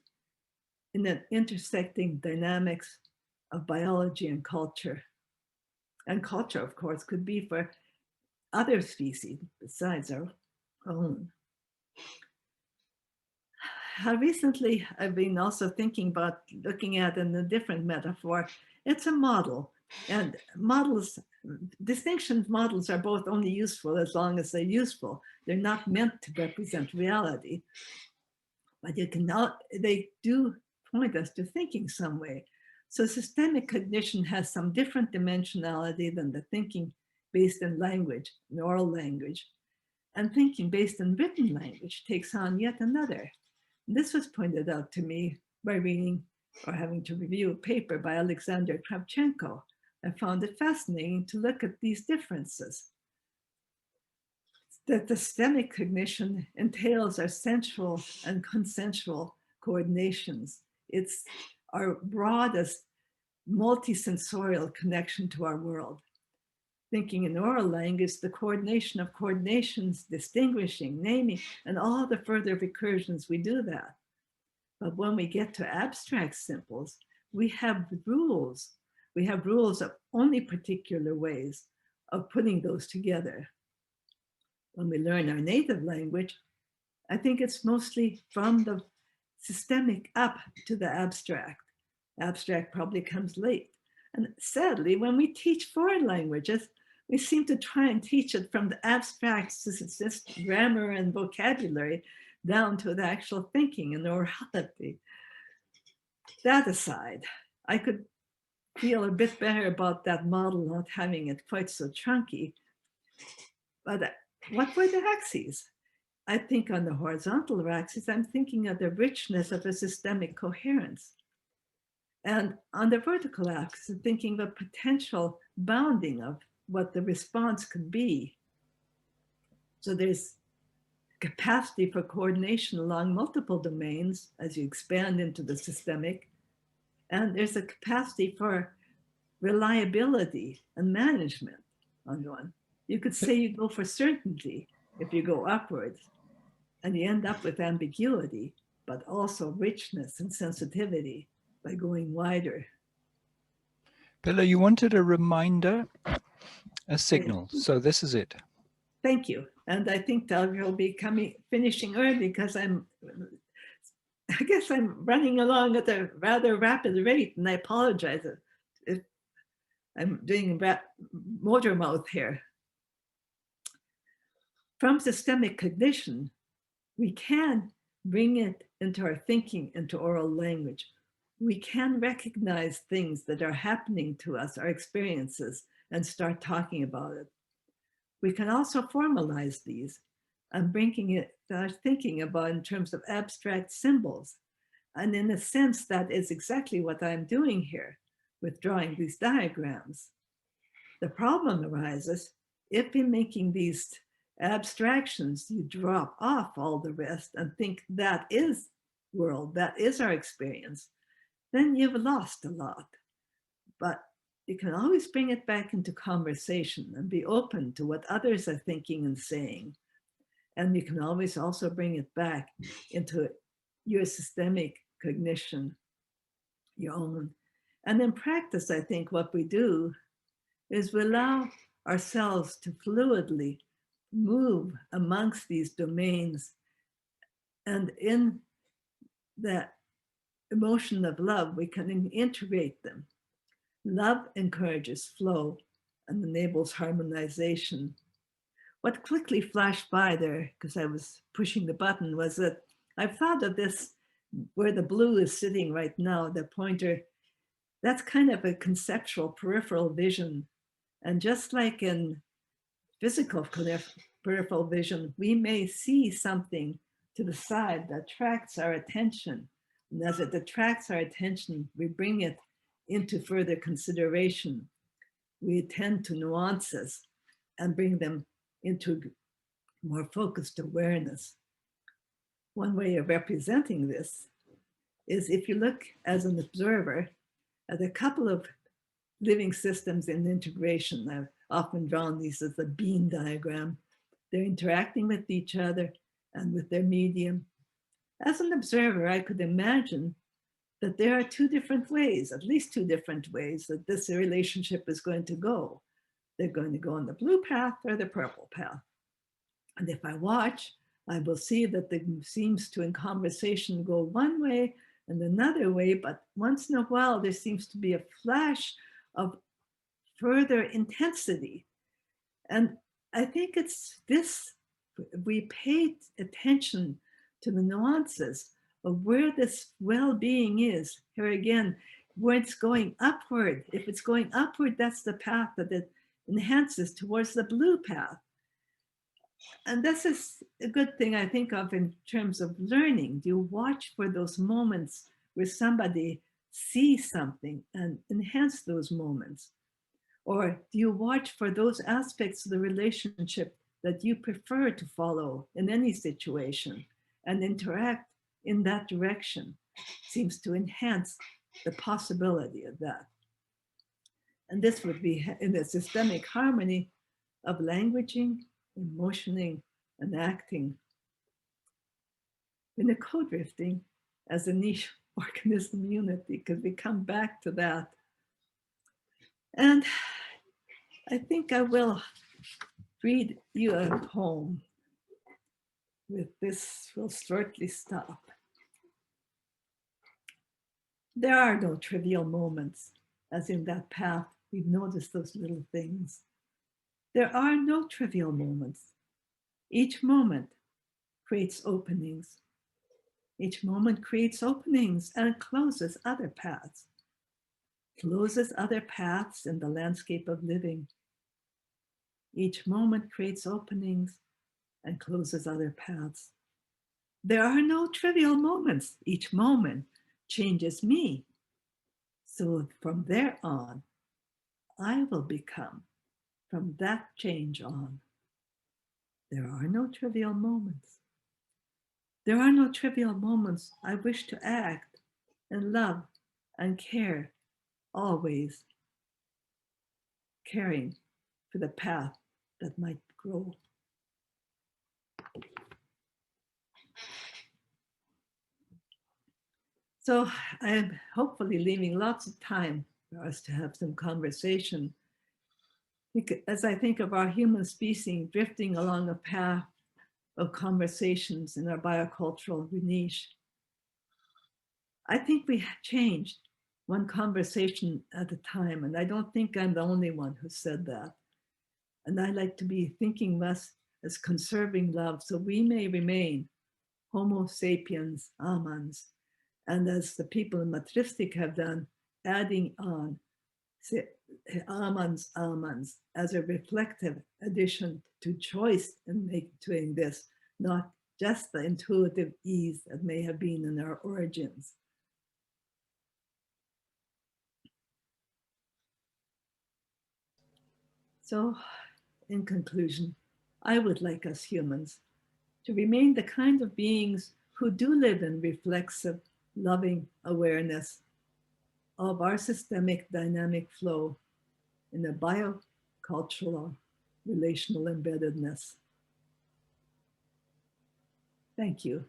in an intersecting dynamics of biology and culture. And culture, of course, could be for other species besides our own. How recently I've been also thinking about looking at in a different metaphor. It's a model, and distinction models are both only useful as long as they're useful. They're not meant to represent reality, but they do point us to thinking some way. So systemic cognition has some different dimensionality than the thinking based in language, in oral language, and thinking based in written language takes on yet another. This was pointed out to me by reading or having to review a paper by Alexander Kravchenko. I found it fascinating to look at these differences. That the systemic cognition entails our sensual and consensual coordinations. It's our broadest multisensorial connection to our world. Thinking in oral language, the coordination of coordinations, distinguishing, naming, and all the further recursions, we do that. But when we get to abstract symbols, we have rules. We have rules of only particular ways of putting those together. When we learn our native language, I think it's mostly from the systemic up to the abstract. Abstract probably comes late. And sadly, when we teach foreign languages, we seem to try and teach it from the abstract, just grammar and vocabulary, down to the actual thinking and orality. That aside, I could feel a bit better about that model not having it quite so chunky. But what were the axes? I think on the horizontal axis, I'm thinking of the richness of a systemic coherence. And on the vertical axis, I'm thinking of a potential bounding of what the response could be. So there's capacity for coordination along multiple domains as you expand into the systemic. And there's a capacity for reliability and management on one. You could say you go for certainty if you go upwards, and you end up with ambiguity, but also richness and sensitivity by going wider. Billa, you wanted a reminder, a signal. So this is it. Thank you. And I think that will be finishing early because I guess I'm running along at a rather rapid rate, and I apologize if I'm doing motor mouth here. From systemic cognition, we can bring it into our thinking, into oral language. We can recognize things that are happening to us, our experiences, and start talking about it. We can also formalize these and bringing it, thinking about in terms of abstract symbols. And in a sense, that is exactly what I'm doing here with drawing these diagrams. The problem arises if in making these abstractions, you drop off all the rest and think that is world, that is our experience, then you've lost a lot. But you can always bring it back into conversation and be open to what others are thinking and saying. And you can always also bring it back into your systemic cognition, your own. And in practice, I think what we do is we allow ourselves to fluidly move amongst these domains. And in that emotion of love, we can integrate them. Love encourages flow and enables harmonization. What quickly flashed by there, because I was pushing the button, was that I've thought of this, where the blue is sitting right now, the pointer, that's kind of a conceptual peripheral vision. And just like in physical peripheral vision, we may see something to the side that attracts our attention. And as it attracts our attention, we bring it into further consideration. We attend to nuances and bring them into more focused awareness. One way of representing this is if you look as an observer at a couple of living systems in integration. I've often drawn these as a bean diagram. They're interacting with each other and with their medium. As an observer, I could imagine that there are two different ways, at least two different ways that this relationship is going to go. They're going to go on the blue path or the purple path. And if I watch, I will see that it seems to in conversation go one way and another way, but once in a while, there seems to be a flash of further intensity. And I think it's this, we pay attention to the nuances of where this well-being is. Here again, where it's going upward. If it's going upward, that's the path that it enhances towards the blue path. And this is a good thing I think of in terms of learning. Do you watch for those moments where somebody sees something and enhance those moments? Or do you watch for those aspects of the relationship that you prefer to follow in any situation and interact in that direction? Seems to enhance the possibility of that. And this would be in the systemic harmony of languaging, emotioning, and acting. In the co-drifting as a niche organism unity, because we come back to that. And I think I will read you a poem. With this, we'll shortly stop. There are no trivial moments, as in that path, we've noticed those little things. There are no trivial moments. Each moment creates openings. Each moment creates openings and closes other paths. Closes other paths in the landscape of living. Each moment creates openings and closes other paths. There are no trivial moments. Each moment changes me. So from there on, I will become, from that change on. There are no trivial moments. There are no trivial moments. I wish to act and love and care, always caring for the path that might grow. So I'm hopefully leaving lots of time for us to have some conversation. As I think of our human species drifting along a path of conversations in our biocultural niche, I think we have changed one conversation at a time, and I don't think I'm the only one who said that. And I like to be thinking less as conserving love, so we may remain Homo sapiens amans, and as the people in Matristic have done, adding on amans as a reflective addition to choice in doing this, not just the intuitive ease that may have been in our origins. So, in conclusion, I would like us humans to remain the kind of beings who do live in reflexive, loving awareness of our systemic dynamic flow in a biocultural relational embeddedness. Thank you,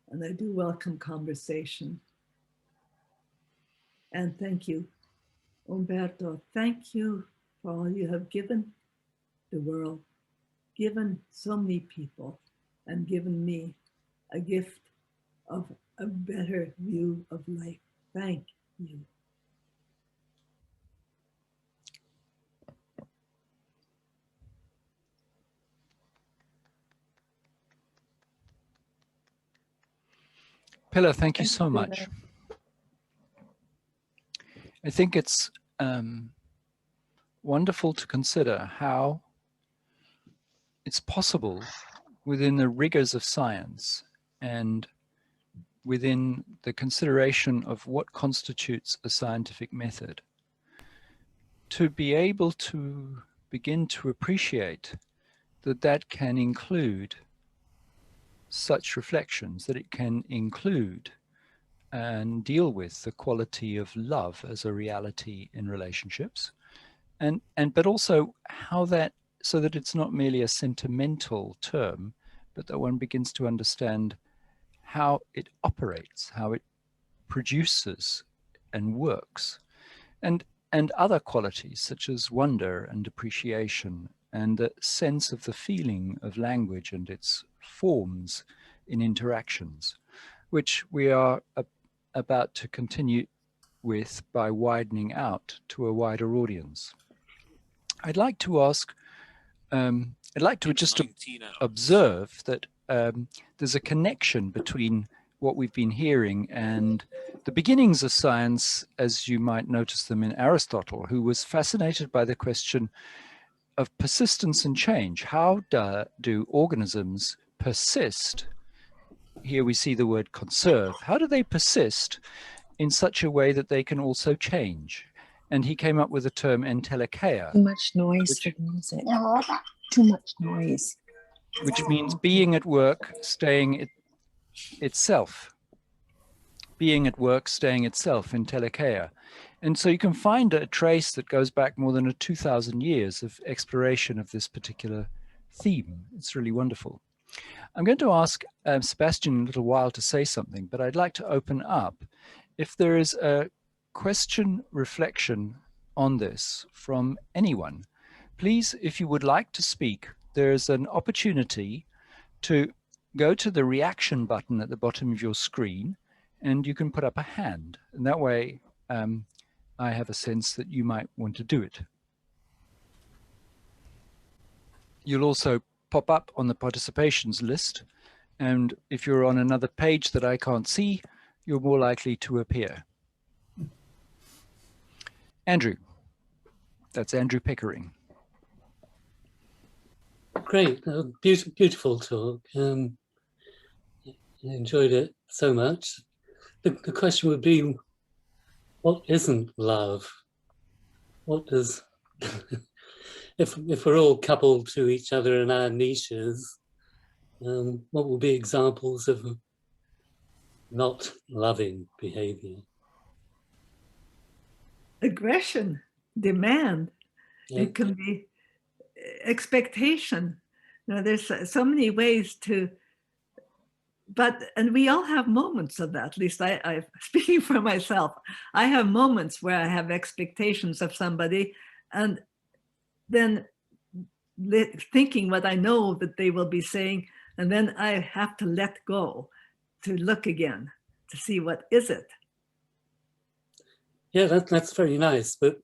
and I do welcome conversation. And thank you, Umberto. Thank you for all you have given the world, given so many people, and given me a gift of a better view of life. Thank you. Pilar, thank you so much. I think it's wonderful to consider how it's possible within the rigors of science and within the consideration of what constitutes a scientific method to be able to begin to appreciate that that can include such reflections, that it can include and deal with the quality of love as a reality in relationships, but also how that, so that it's not merely a sentimental term, but that one begins to understand how it operates, how it produces and works, and other qualities such as wonder and appreciation and the sense of the feeling of language and its forms in interactions, which we are about to continue with by widening out to a wider audience. I'd like to ask, I'd like to just observe that there's a connection between what we've been hearing and the beginnings of science, as you might notice them in Aristotle, who was fascinated by the question of persistence and change. How do organisms persist? Here we see the word conserve. How do they persist in such a way that they can also change? And he came up with the term entelikeia. Too much noise for the music. Too much noise. Which means being at work, staying itself. Being at work, staying itself, entelikeia. And so you can find a trace that goes back more than 2,000 years of exploration of this particular theme. It's really wonderful. I'm going to ask Sebastian in a little while to say something, but I'd like to open up. If there is a question, reflection on this from anyone, please, if you would like to speak, there's an opportunity to go to the reaction button at the bottom of your screen and you can put up a hand. And that way I have a sense that you might want to do it. You'll also pop up on the participations list, and if you're on another page that I can't see, you're more likely to appear. Andrew. That's Andrew Pickering. Great, beautiful talk. I enjoyed it so much. The question would be, what isn't love? What does, if we're all coupled to each other in our niches, what will be examples of not loving behavior? Aggression, demand. Yeah. It can be expectation. You know, there's so many ways to, and we all have moments of that. At least I speaking for myself, I have moments where I have expectations of somebody, and then thinking what I know that they will be saying, and then I have to let go to look again to see what is it. Yeah, that's very nice. But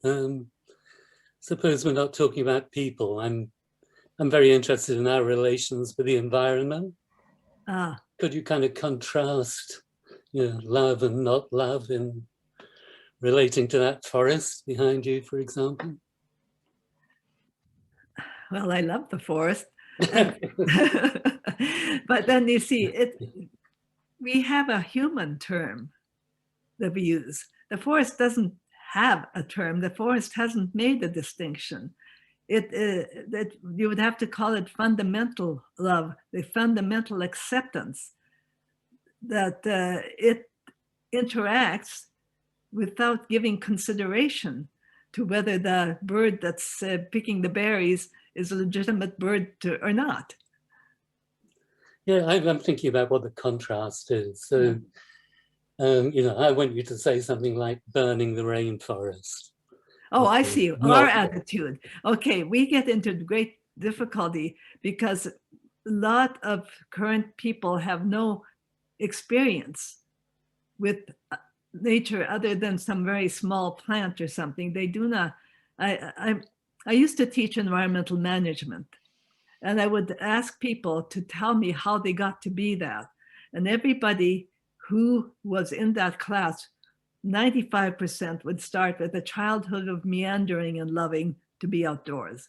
suppose we're not talking about people. I'm very interested in our relations with the environment. Could you kind of contrast, you know, love and not love in relating to that forest behind you, for example? Well, I love the forest. But then you see, we have a human term that we use. The forest doesn't have a term. The forest hasn't made a distinction. That you would have to call it fundamental love, the fundamental acceptance that it interacts without giving consideration to whether the bird that's picking the berries is a legitimate bird or not. Yeah, I'm thinking about what the contrast is. So, you know, I want you to say something like burning the rainforest. Oh, I see. Our attitude. Okay, we get into great difficulty because a lot of current people have no experience with nature other than some very small plant or something. They do not. I used to teach environmental management, and I would ask people to tell me how they got to be that. And everybody who was in that class, 95% would start with a childhood of meandering and loving to be outdoors.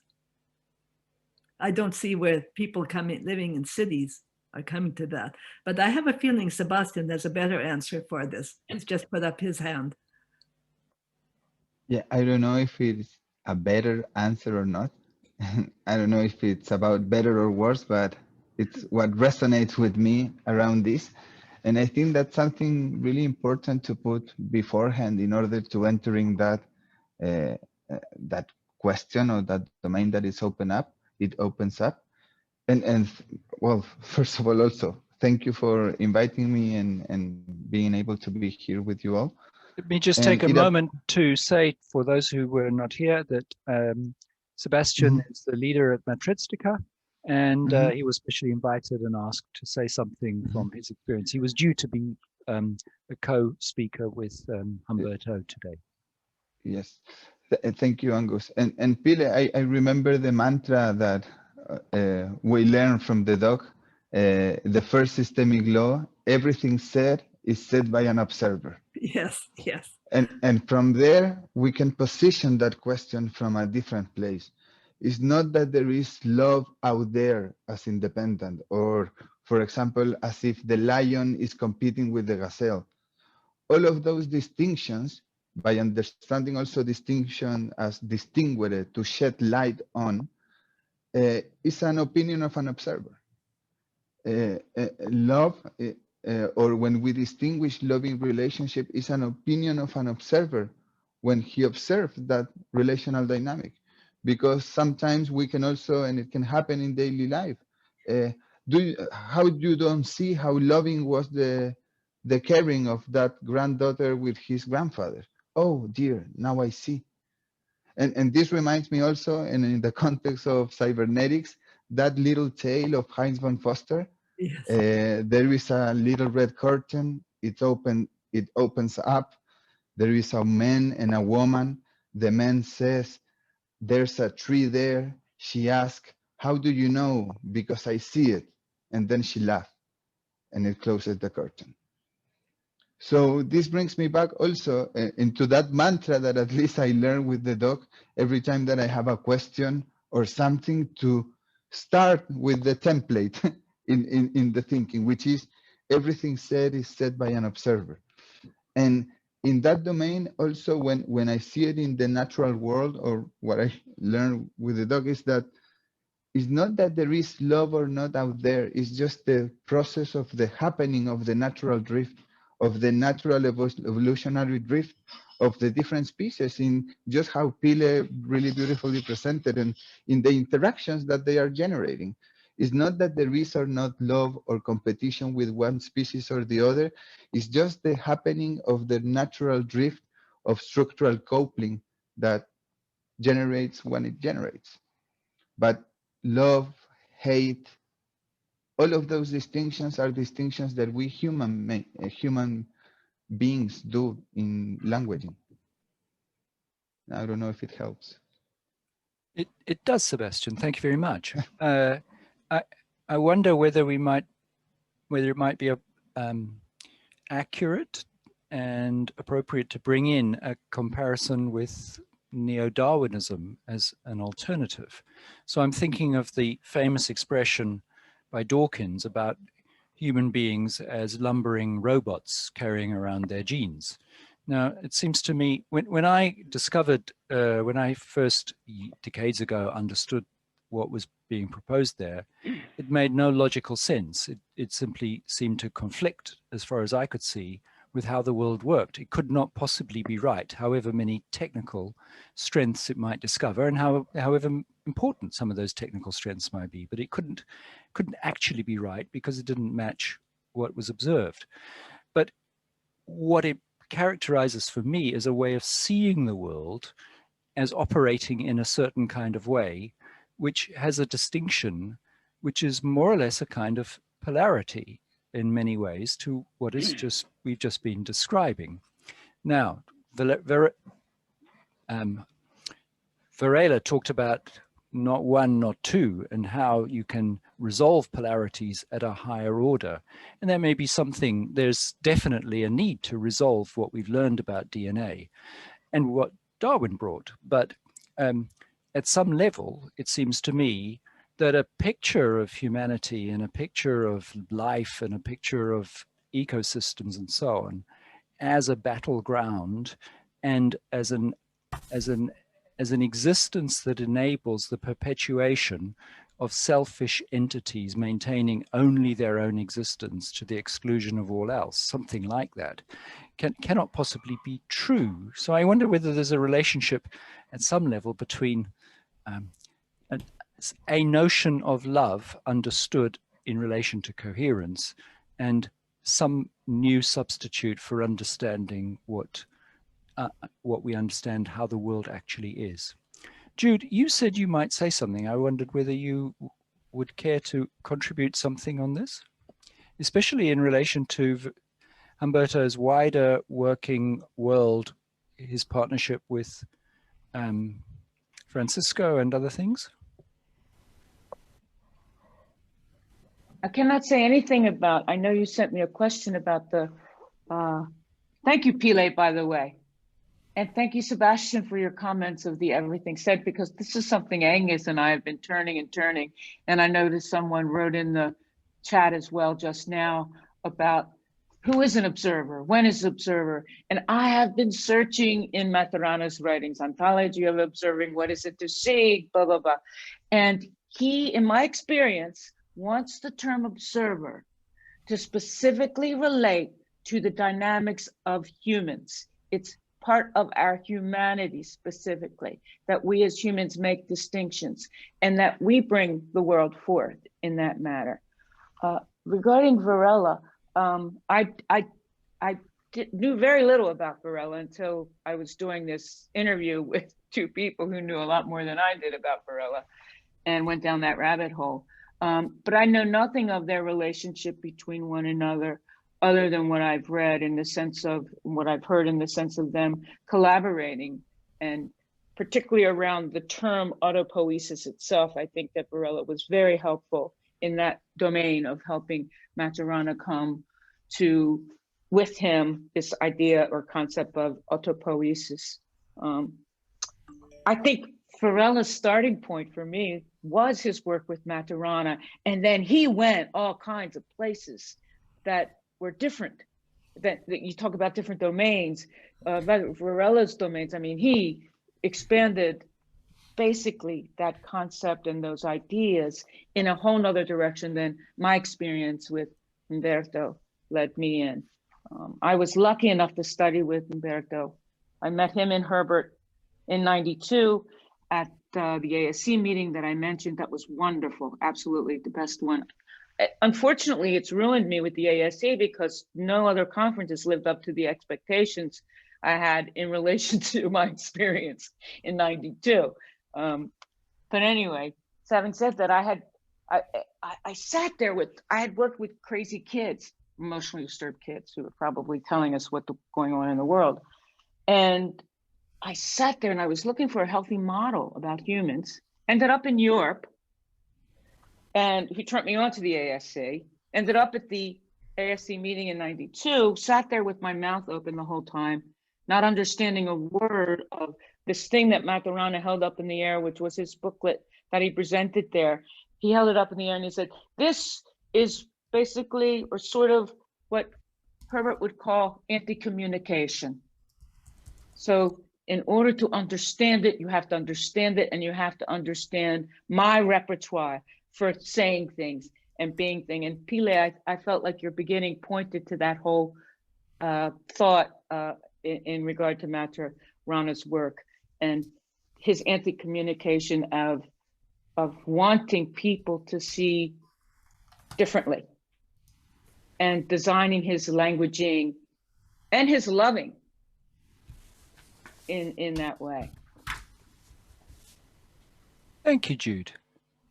I don't see where people living in cities are coming to that. But I have a feeling Sebastian has a better answer for this. He's just put up his hand. Yeah, I don't know if it's a better answer or not. I don't know if it's about better or worse, but it's what resonates with me around this. And I think that's something really important to put beforehand in order to entering that that question or that domain that is open up. It opens up. And well, first of all, also thank you for inviting me and being able to be here with you all. Let me just take a moment to say, for those who were not here, that Sebastian is the leader at Maturana, and he was specially invited and asked to say something from his experience. He was due to be a co-speaker with Humberto today. Yes, thank you, Angus. And Pile, I remember the mantra that we learned from the dog. The first systemic law: everything said is said by an observer. Yes, yes. And from there, we can position that question from a different place. It's not that there is love out there as independent, or, for example, as if the lion is competing with the gazelle. All of those distinctions, by understanding also distinction as distinguished to shed light on, is an opinion of an observer. Love, or when we distinguish loving relationship, is an opinion of an observer when he observes that relational dynamic. Because sometimes we can also, and it can happen in daily life, how you don't see how loving was the caring of that granddaughter with his grandfather. Oh dear, now I see. And this reminds me also, and in the context of cybernetics, that little tale of Heinz von Foster. Yes. There is a little red curtain. It opens up. There is a man and a woman. The man says, there's a tree there. She asks, how do you know? Because I see it. And then she laughs and it closes the curtain. So this brings me back also into that mantra that at least I learned with the dog every time that I have a question or something, to start with the template in the thinking, which is everything said is said by an observer. And in that domain also, when I see it in the natural world, or what I learned with the dog, is that it's not that there is love or not out there, it's just the process of the happening of the natural drift, of the natural evolutionary drift of the different species, in just how Pile really beautifully presented, and in the interactions that they are generating. It's not that there is or not love or competition with one species or the other, it's just the happening of the natural drift of structural coupling that generates when it generates. But love, hate, all of those distinctions are distinctions that we human beings do in languaging. I don't know if it helps. It does, Sebastian. Thank you very much. I wonder whether it might be accurate and appropriate to bring in a comparison with neo-Darwinism as an alternative. So I'm thinking of the famous expression by Dawkins about human beings as lumbering robots carrying around their genes. Now, it seems to me, when I discovered, when I first decades ago understood what was being proposed there, it made no logical sense. It simply seemed to conflict, as far as I could see, with how the world worked. It could not possibly be right, however many technical strengths it might discover, and however important some of those technical strengths might be. But it couldn't actually be right because it didn't match what was observed. But what it characterizes for me is a way of seeing the world as operating in a certain kind of way, which has a distinction, which is more or less a kind of polarity in many ways to what is we've just been describing. Now, Varela talked about not one, not two, and how you can resolve polarities at a higher order. And there may be something, there's definitely a need to resolve what we've learned about DNA and what Darwin brought. But at some level, it seems to me that a picture of humanity and a picture of life and a picture of ecosystems and so on as a battleground and as an existence that enables the perpetuation of selfish entities maintaining only their own existence to the exclusion of all else, something like that, cannot possibly be true. So I wonder whether there's a relationship at some level between a notion of love understood in relation to coherence and some new substitute for understanding what we understand how the world actually is. Jude, you said you might say something. I wondered whether you would care to contribute something on this, especially in relation to Humberto's wider working world, his partnership with Francisco and other things. I cannot say anything about, I know you sent me a question about the, thank you, Pile, by the way. And thank you, Sebastian, for your comments of the everything said, because this is something Angus and I have been turning and turning. And I noticed someone wrote in the chat as well just now about who is an observer, when is observer? And I have been searching in Maturana's writings, ontology of observing, what is it to see, blah, blah, blah. And he, in my experience, wants the term observer to specifically relate to the dynamics of humans. It's part of our humanity specifically, that we as humans make distinctions and that we bring the world forth in that matter. Regarding Varela, I knew very little about Varela until I was doing this interview with two people who knew a lot more than I did about Varela and went down that rabbit hole. But I know nothing of their relationship between one another. other than what I've read in the sense of what I've heard in the sense of them collaborating, and particularly around the term autopoiesis itself. I think that Varela was very helpful in that domain of helping Maturana come to, with him, this idea or concept of autopoiesis. I think Varela's starting point for me was his work with Maturana, and then he went all kinds of places that were different, that you talk about different domains, Varela's domains. I mean, he expanded basically that concept and those ideas in a whole nother direction than my experience with Humberto led me in. I was lucky enough to study with Humberto. I met him and Herbert in '92 at the ASC meeting that I mentioned. That was wonderful, absolutely the best one. Unfortunately, it's ruined me with the ASC because no other conferences lived up to the expectations I had in relation to my experience in '92. But anyway, so having said that, I sat there with, I had worked with crazy kids, emotionally disturbed kids who were probably telling us what's going on in the world. And I sat there and I was looking for a healthy model about humans, ended up in Europe, and he turned me on to the ASC, ended up at the ASC meeting in '92, sat there with my mouth open the whole time, not understanding a word of this thing that Maturana held up in the air, which was his booklet that he presented there. He held it up in the air and he said, this is basically, or sort of, what Herbert would call anti-communication. So in order to understand it, you have to understand it, and you have to understand my repertoire for saying things and being thing. And Pile, I felt like your beginning pointed to that whole thought in regard to Maturana's work and his anti-communication of wanting people to see differently and designing his languaging and his loving in that way. Thank you, Jude.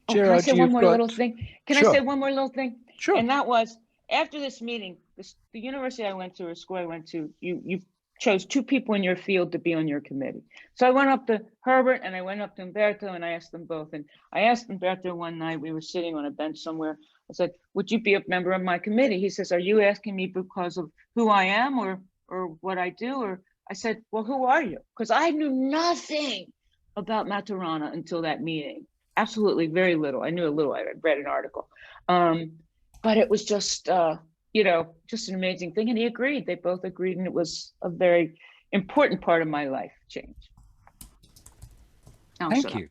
Oh, Gerard, can I say one more got... little thing? Can Sure. I say one more little thing? Sure. And that was, after this meeting, the university I went to, or school I went to, you chose 2 people in your field to be on your committee. So I went up to Herbert and I went up to Humberto and I asked them both. And I asked Humberto one night, we were sitting on a bench somewhere. I said, would you be a member of my committee? He says, are you asking me because of who I am or what I do? Or I said, well, who are you? Because I knew nothing about Maturana until that meeting. Absolutely very little. I knew a little, I had read an article. But it was just, you know, just an amazing thing. And he agreed, they both agreed. And it was a very important part of my life change. Thank you.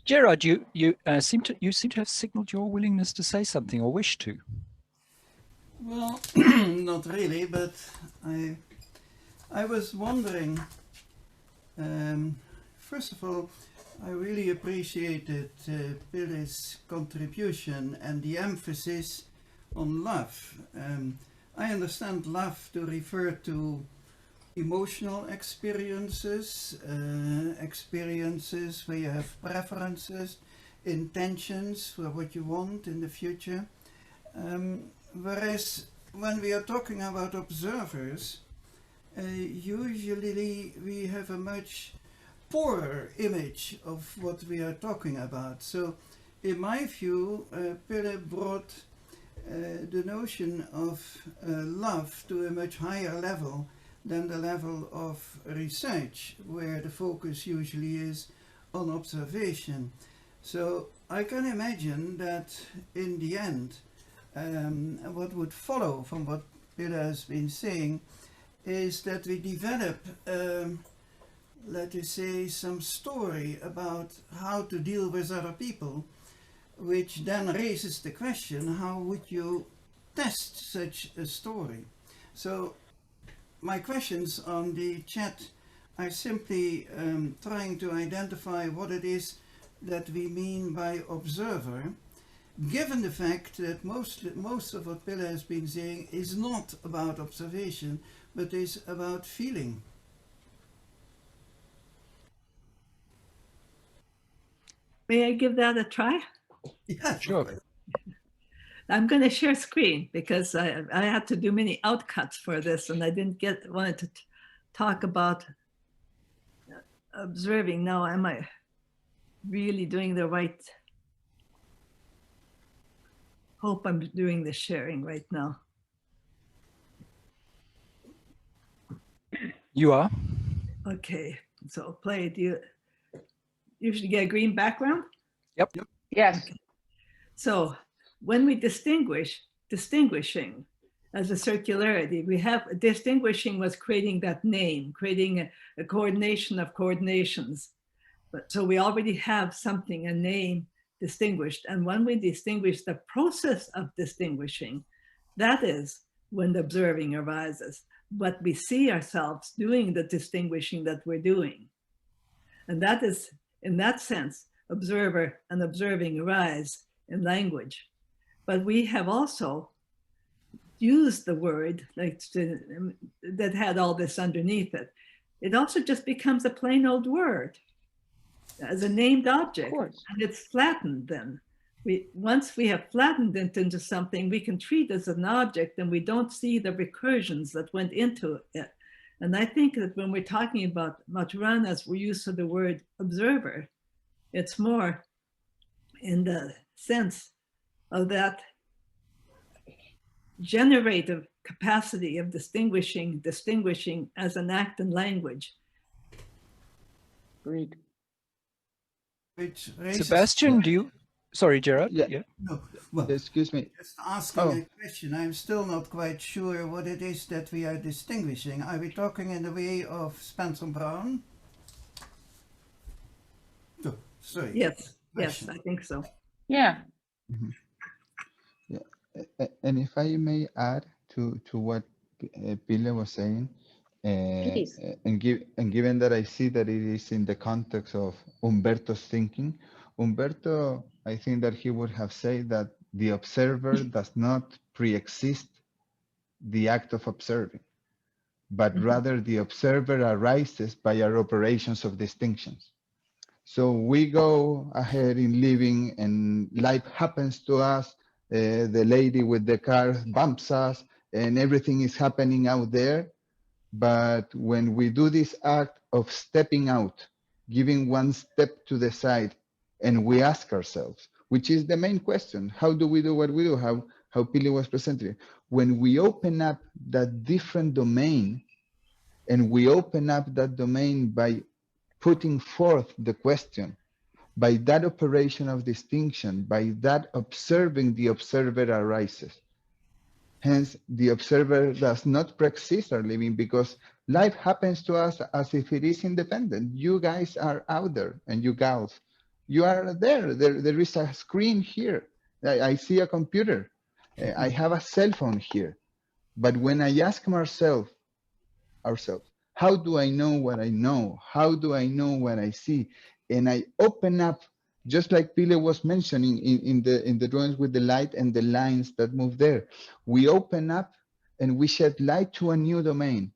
Gerard, you seem to have signaled your willingness to say something or wish to. Well, not really, but I was wondering, first of all, I really appreciated Pile's contribution and the emphasis on love. I understand love to refer to emotional experiences, experiences where you have preferences, intentions for what you want in the future. Whereas when we are talking about observers, usually we have a much poorer image of what we are talking about. So in my view, Pile brought the notion of love to a much higher level than the level of research, where the focus usually is on observation. So I can imagine that in the end, what would follow from what Pile has been saying is that we develop let us say, some story about how to deal with other people, which then raises the question, how would you test such a story? So my questions on the chat are simply trying to identify what it is that we mean by observer, given the fact that most of what Pile has been saying is not about observation, but is about feeling. May I give that a try? Yeah, sure. I'm going to share screen because I had to do many outcuts for this, and I didn't wanted to talk about observing. Now, am I really doing the right? Hope I'm doing the sharing right now. You are. Okay, so play. Do you usually get a green background? Yep. Yes. Okay. So when we distinguishing as a circularity, we have distinguishing was creating that name, creating a coordination of coordinations. But so we already have something, a name distinguished. And when we distinguish the process of distinguishing, that is when the observing arises. But we see ourselves doing the distinguishing that we're doing. And that is, in that sense, observer and observing arise in language. But we have also used the word like that had all this underneath it. It also just becomes a plain old word as a named object, and it's flattened then. Once we have flattened it into something, we can treat it as an object and we don't see the recursions that went into it. And I think that when we're talking about Maturana's use of the word observer, it's more in the sense of that generative capacity of distinguishing as an act in language. Agreed. Sebastian, do you? Sorry, Gerard. Yeah. No, well, excuse me. Just asking a question. I'm still not quite sure what it is that we are distinguishing. Are we talking in the way of Spencer Brown? Oh, sorry. Yes, yes, I think so. Yeah. Mm-hmm. Yeah, and if I may add to what Pile was saying, and given that I see that it is in the context of Humberto's thinking, Humberto, I think that he would have said that the observer does not pre-exist the act of observing, but rather the observer arises by our operations of distinctions. So we go ahead in living and life happens to us, the lady with the car bumps us and everything is happening out there. But when we do this act of stepping out, giving one step to the side, and we ask ourselves, which is the main question, how do we do what we do, how Pili was presenting. When we open up that different domain, and we open up that domain by putting forth the question, by that operation of distinction, by that observing, the observer arises. Hence, the observer does not pre-exist our living because life happens to us as if it is independent. You guys are out there, and you gals, you are there. There is a screen here. I see a computer. I have a cell phone here. But when I ask myself, how do I know what I know? How do I know what I see? And I open up, just like Pile was mentioning in the drawings with the light and the lines that move there. We open up and we shed light to a new domain,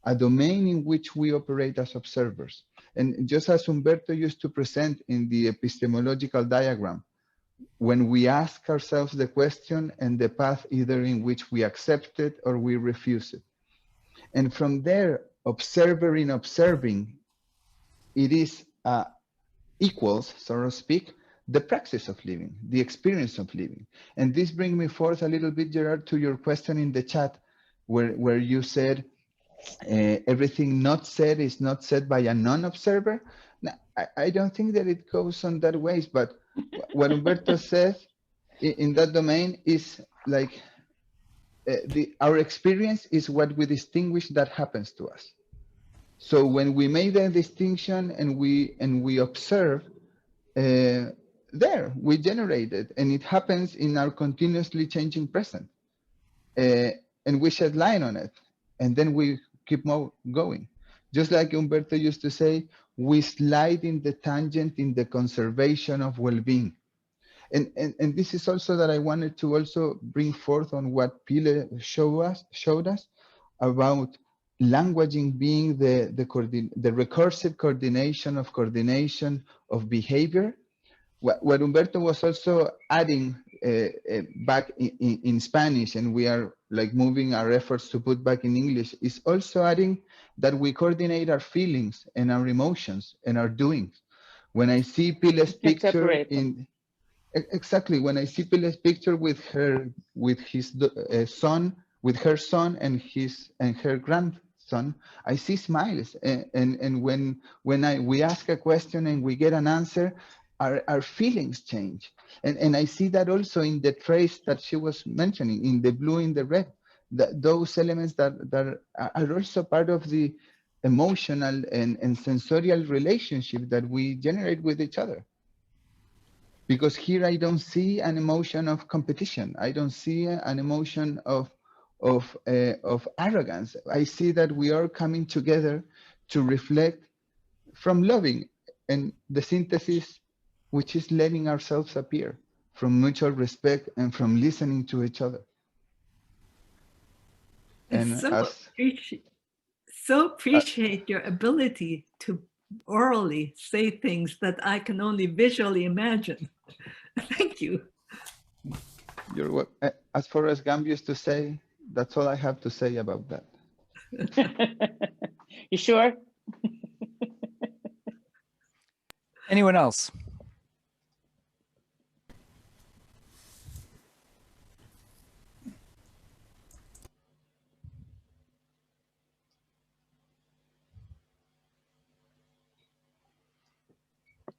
a domain in which we operate as observers. And just as Humberto used to present in the epistemological diagram, when we ask ourselves the question and the path either in which we accept it or we refuse it. And from there, observer in observing, it is equals, so to speak, the praxis of living, the experience of living. And this brings me forth a little bit, Gerard, to your question in the chat, where you said everything not said is not said by a non-observer. Now, I don't think that it goes on that ways, but what Humberto says in that domain is like, our experience is what we distinguish that happens to us. So when we make the distinction and we observe, there we generate it, and it happens in our continuously changing present, and we shed light on it, and then we keep going. Just like Humberto used to say, we slide in the tangent in the conservation of well-being. And this is also that I wanted to also bring forth on what Pile showed us about languaging being the recursive coordination of behavior. what Humberto was also adding back in Spanish, and we are like moving our efforts to put back in English, is also adding that we coordinate our feelings and our emotions and our doings. When I see Pile's picture in exactly, when I see Pile's picture with his son, with her son and her grandson, I see smiles. And when we ask a question and we get an answer, our feelings change. And I see that also in the traits that she was mentioning, in the blue, in the red, those elements that are also part of the emotional and sensorial relationship that we generate with each other. Because here I don't see an emotion of competition. I don't see an emotion of arrogance. I see that we are coming together to reflect from loving, and the synthesis, which is letting ourselves appear from mutual respect and from listening to each other. And so appreciate your ability to orally say things that I can only visually imagine. Thank you. You're welcome. As far as Gambi used to say, that's all I have to say about that. You sure? Anyone else?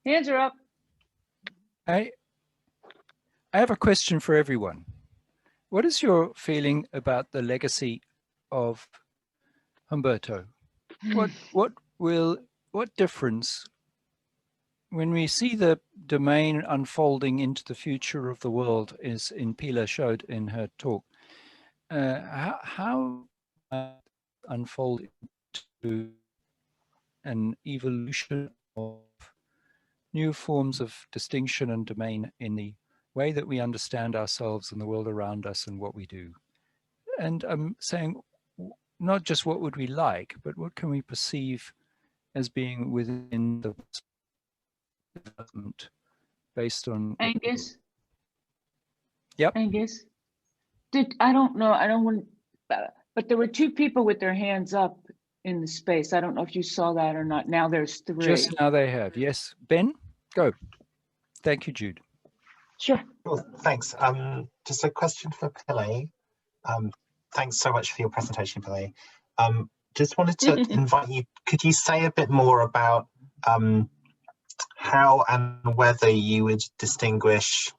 Hands are up. I have a question for everyone. What is your feeling about the legacy of Humberto? What difference, when we see the domain unfolding into the future of the world, as Pila showed in her talk, how unfold into an evolution of new forms of distinction and domain in the way that we understand ourselves and the world around us and what we do? And I'm saying not just what would we like, but what can we perceive as being within the development based on Angus. Yep. Angus. I don't know. I don't want, but there were two people with their hands up in the space. I don't know if you saw that or not. Now there's three. Just now they have. Yes. Ben, go. Thank you, Jude. Sure. Well, thanks. Just a question for Pile. Thanks so much for your presentation, Pile. Just wanted to invite you, could you say a bit more about how and whether you would distinguish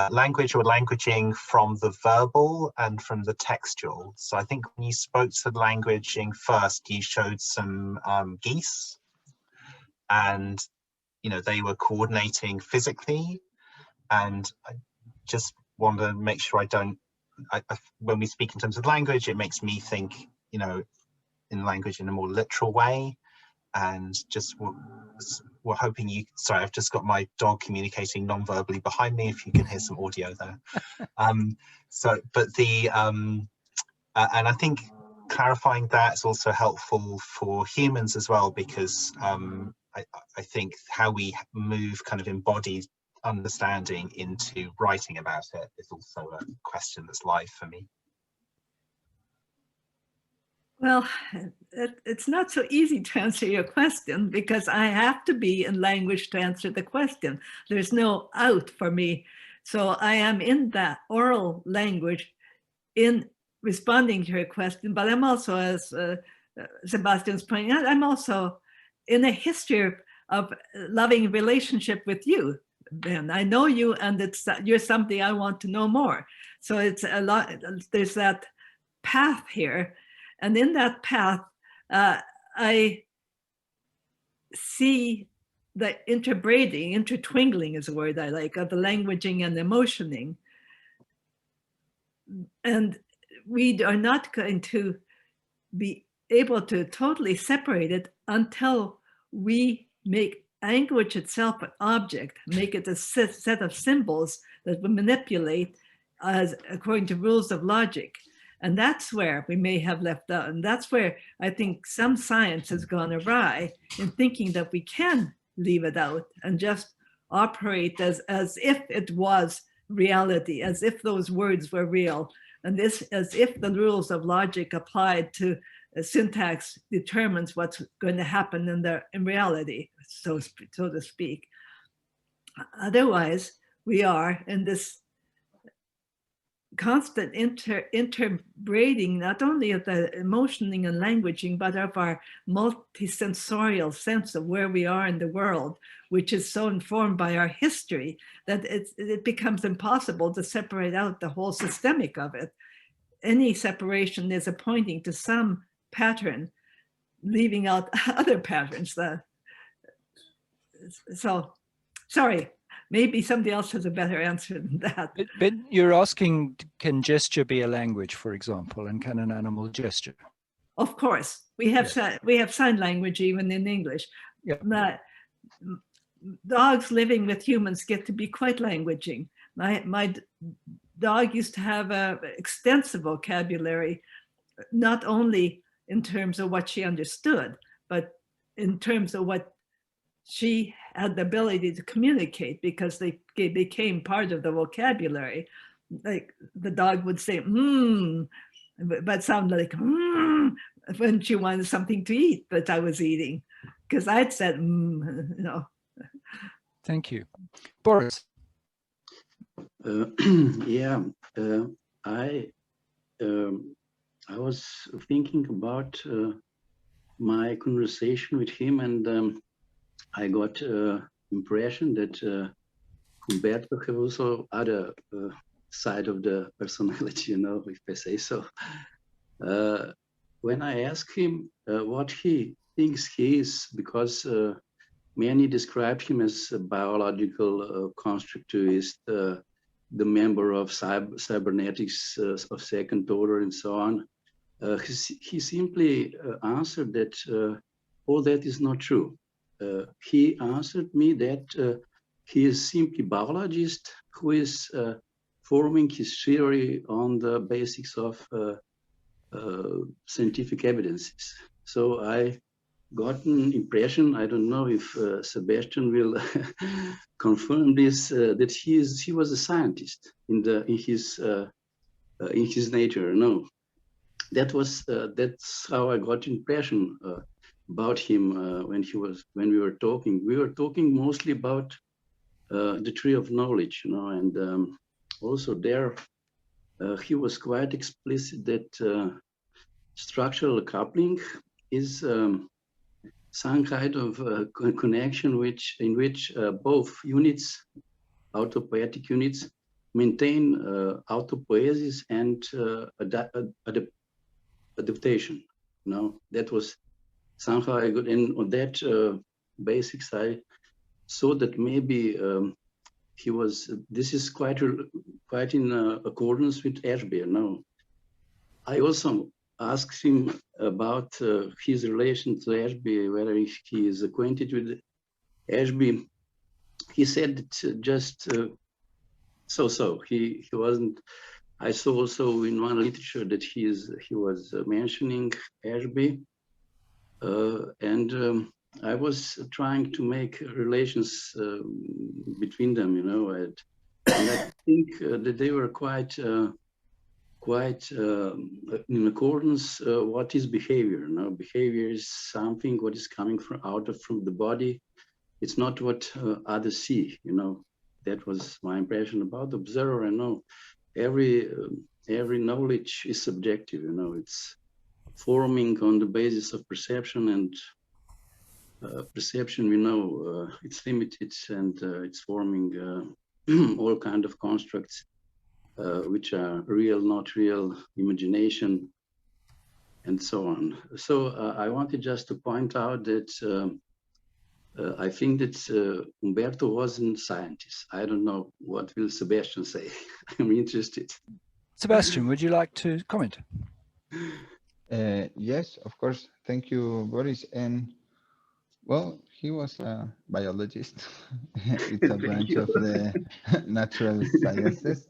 language or languaging from the verbal and from the textual? So I think when you spoke to languaging first, you showed some geese, and they were coordinating physically. And I just want to make sure I don't, when we speak in terms of language, it makes me think, in language in a more literal way. And just we're hoping you, sorry, I've just got my dog communicating non-verbally behind me, if you can hear some audio there. And I think clarifying that is also helpful for humans as well, because I think how we move kind of embodied understanding into writing about it is also a question that's live for me. Well, it's not so easy to answer your question, because I have to be in language to answer the question. There's no out for me. So I am in that oral language in responding to your question, but I'm also, as Sebastian's pointing out, I'm also in a history of loving relationship with you, Ben. I know you, and you're something I want to know more. So it's a lot, there's that path here. And in that path, I see the interbreeding, intertwingling is a word I like, of the languaging and emotioning. And we are not going to be able to totally separate it until we make language itself an object, make it a set of symbols that we manipulate as according to rules of logic. And that's where we may have left out. And that's where I think some science has gone awry in thinking that we can leave it out and just operate as if it was reality, as if those words were real, and this as if the rules of logic applied to syntax determines what's going to happen in reality, so to speak. Otherwise, we are in this constant interbreeding, not only of the emotioning and languaging, but of our multisensorial sense of where we are in the world, which is so informed by our history that it becomes impossible to separate out the whole systemic of it. Any separation is a pointing to some pattern, leaving out other patterns. So, sorry. Maybe somebody else has a better answer than that. But you're asking, can gesture be a language, for example, and can an animal gesture? Of course, we have sign language even in English. Yeah. Dogs living with humans get to be quite languaging. My dog used to have an extensive vocabulary, not only in terms of what she understood, but in terms of what she had the ability to communicate, because they became part of the vocabulary. Like the dog would say, but sound like, when she wanted something to eat that I was eating, because I'd said, you know. Thank you. Boris. Yeah, I was thinking about my conversation with him, and I got impression that Humberto has also other side of the personality, you know, if I say so. When I asked him what he thinks he is, because many describe him as a biological constructivist, the member of cybernetics of second order and so on, he simply answered that all that is not true. He answered me that he is simply biologist who is forming his theory on the basics of scientific evidences. So I got an impression, I don't know if Sebastian will confirm this, that he was a scientist in his nature. No, that's how I got impression about him when we were talking. We were talking mostly about the tree of knowledge, you know, and also there he was quite explicit that structural coupling is some kind of connection in which both units, autopoietic units, maintain autopoiesis and adaptation. You know, that was somehow I got, and on that basics I saw that maybe he was. This is quite in accordance with Ashby. No, I also asked him about his relation to Ashby, whether he is acquainted with Ashby. He said that just so. He wasn't. I saw also in one literature that he was mentioning Ashby, and I was trying to make relations between them, you know, and I think that they were quite in accordance. What is behavior? You know, behavior is something what is coming from the body. It's not what others see. You know, that was my impression about the observer. I know every knowledge is subjective. You know, it's forming on the basis of perception, and perception, we know, it's limited, and it's forming all kind of constructs which are real, not real, imagination, and so on. So I wanted just to point out that I think that Humberto wasn't a scientist. I don't know, what will Sebastian say? I'm interested. Sebastian, would you like to comment? Yes, of course. Thank you, Boris. And well, he was a biologist. It's a branch of the natural sciences.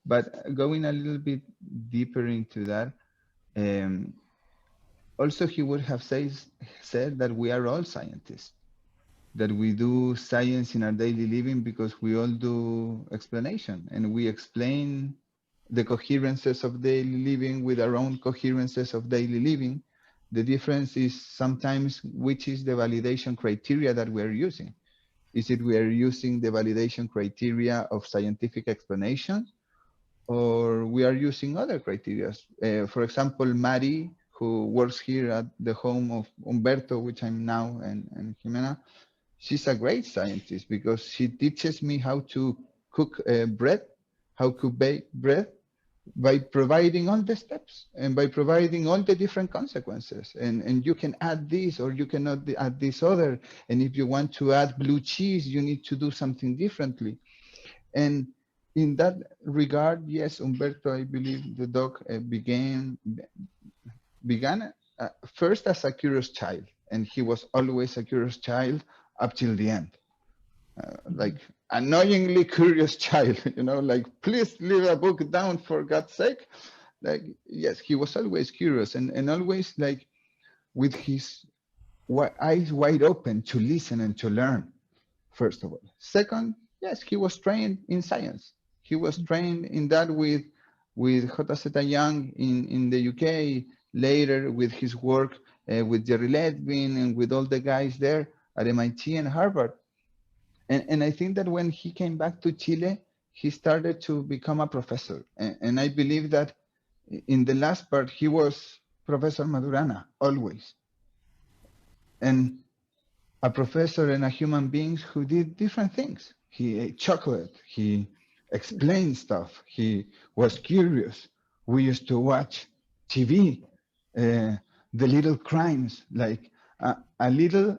But going a little bit deeper into that, also he would have said that we are all scientists. that we do science in our daily living because we all do explanation, and we explain the coherences of daily living with our own coherences of daily living. The difference is sometimes which is the validation criteria that we're using. Is it we are using the validation criteria of scientific explanation, or we are using other criteria? For example, Mari, who works here at the home of Humberto, which I'm now, and Jimena, she's a great scientist because she teaches me how to cook bread, how to bake bread, by providing all the steps and by providing all the different consequences. And you can add this or you cannot add this other. And if you want to add blue cheese, you need to do something differently. And in that regard, yes, Humberto, I believe the dog began first as a curious child, and he was always a curious child up till the end. Like annoyingly curious child, like, please leave a book down for God's sake. Like, yes, he was always curious and always like with his eyes wide open to listen and to learn, first of all. Second, yes, he was trained in science. He was trained in that with J.Z. Young in the UK, later with his work with Jerry Ledwin and with all the guys there at MIT and Harvard. And I think that when he came back to Chile, he started to become a professor. And I believe that in the last part, he was Professor Maturana, always. And a professor and a human being who did different things. He ate chocolate, he explained stuff, he was curious. We used to watch TV, the little crimes, like a little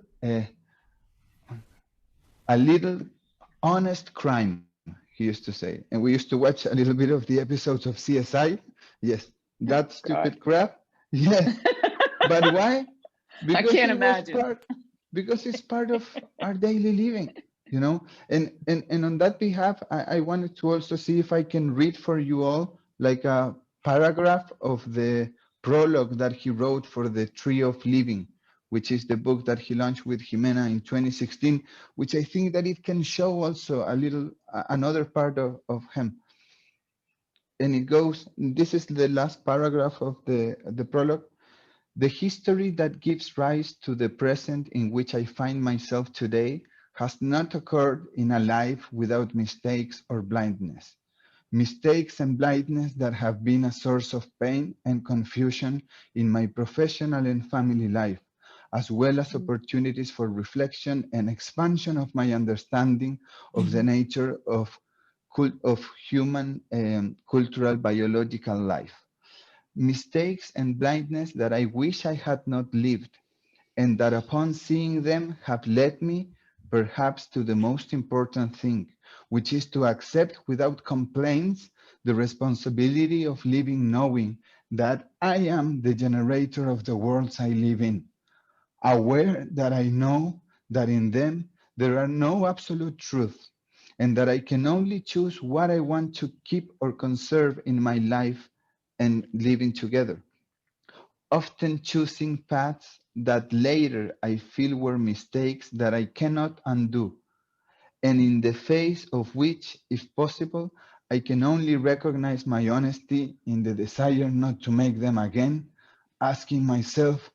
honest crime, he used to say. And we used to watch a little bit of the episodes of CSI. Yes, that stupid crap. Yes. But why? Because I can't imagine. Because it's part of our daily living, And on that behalf, I wanted to also see if I can read for you all like a paragraph of the prologue that he wrote for The Tree of Living, which is the book that he launched with Jimena in 2016, which I think that it can show also a little, another part of him. And it goes, this is the last paragraph of the prologue. The history that gives rise to the present in which I find myself today has not occurred in a life without mistakes or blindness. Mistakes and blindness that have been a source of pain and confusion in my professional and family life, as well as opportunities for reflection and expansion of my understanding of the nature of human cultural biological life. Mistakes and blindness that I wish I had not lived, and that upon seeing them have led me perhaps to the most important thing, which is to accept without complaints the responsibility of living knowing that I am the generator of the worlds I live in, aware that I know that in them there are no absolute truths, and that I can only choose what I want to keep or conserve in my life and living together, often choosing paths that later I feel were mistakes that I cannot undo, and in the face of which, if possible, I can only recognize my honesty in the desire not to make them again, asking myself,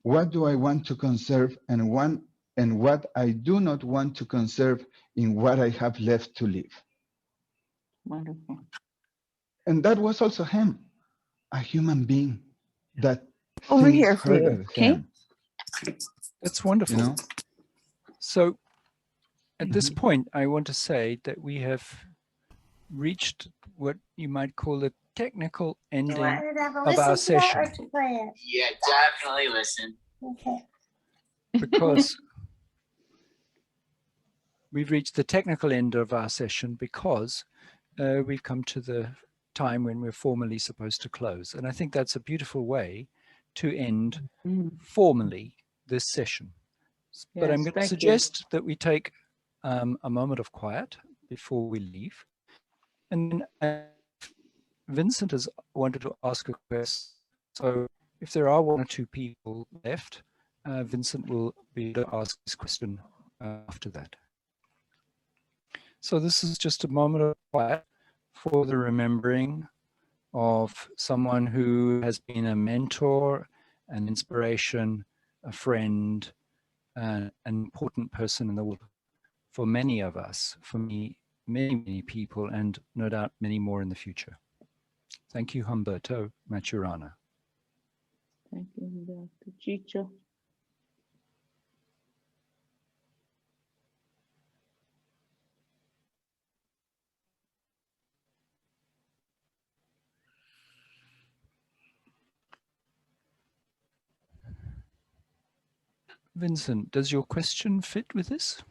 what do I want to conserve and what I do not want to conserve in what I have left to live. Wonderful. And that was also him, a human being that Over things here for you, hurted okay? him. That's wonderful. You know? So at this point, I want to say that we have reached what you might call the technical ending of our session. Yeah, definitely listen. Because we've reached the technical end of our session because we've come to the time when we're formally supposed to close. And I think that's a beautiful way to end formally this session. But I'm Yes, going to thank suggest that we take a moment of quiet before we leave. And then Vincent has wanted to ask a question. So if there are one or two people left, Vincent will be able to ask his question after that. So this is just a moment of quiet for the remembering of someone who has been a mentor, an inspiration, a friend, an important person in the world for many of us, for me, many people, and no doubt many more in the future. Thank you, Humberto Maturana. Thank you, Dr. Chicho. Vincent, does your question fit with this?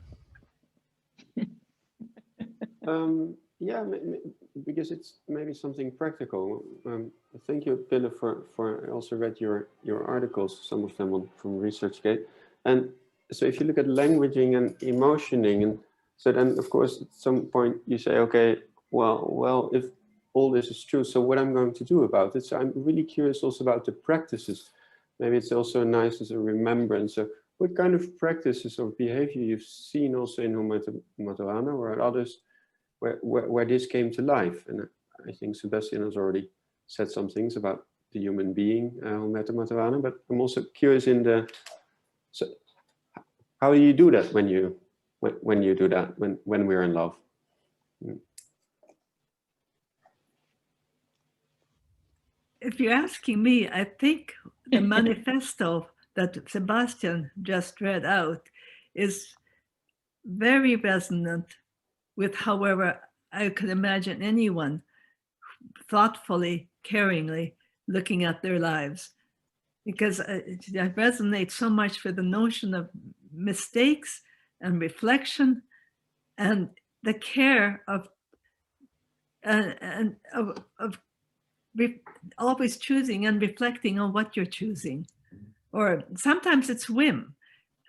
Yeah, because it's maybe something practical. Thank you, Pille, for I also read your articles, some of them from ResearchGate. And so if you look at languaging and emotioning, and so then of course at some point you say, okay, well, if all this is true, so what I'm going to do about it? So I'm really curious also about the practices. Maybe it's also nice as a remembrance. So what kind of practices or behavior you've seen also in Maturana or others where this came to life? And I think Sebastian has already said some things about the human being who met Maturana, but I'm also curious so how do you do that when you do that, when we're in love? If you're asking me, I think the manifesto that Sebastian just read out is very resonant with however I could imagine anyone thoughtfully, caringly looking at their lives. Because it resonates so much with the notion of mistakes and reflection and the care of always choosing and reflecting on what you're choosing. Or sometimes it's whim.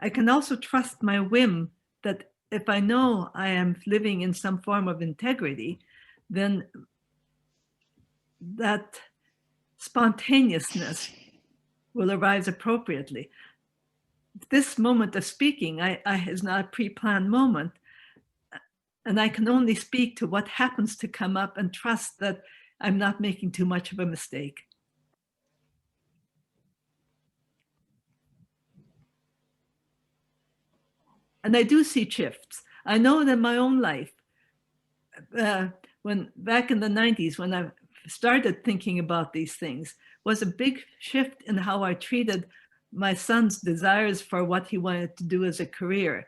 I can also trust my whim that if I know I am living in some form of integrity, then that spontaneousness will arise appropriately. This moment of speaking is not a pre-planned moment, and I can only speak to what happens to come up and trust that I'm not making too much of a mistake. And I do see shifts. I know that my own life, when back in the 90s, when I started thinking about these things, was a big shift in how I treated my son's desires for what he wanted to do as a career.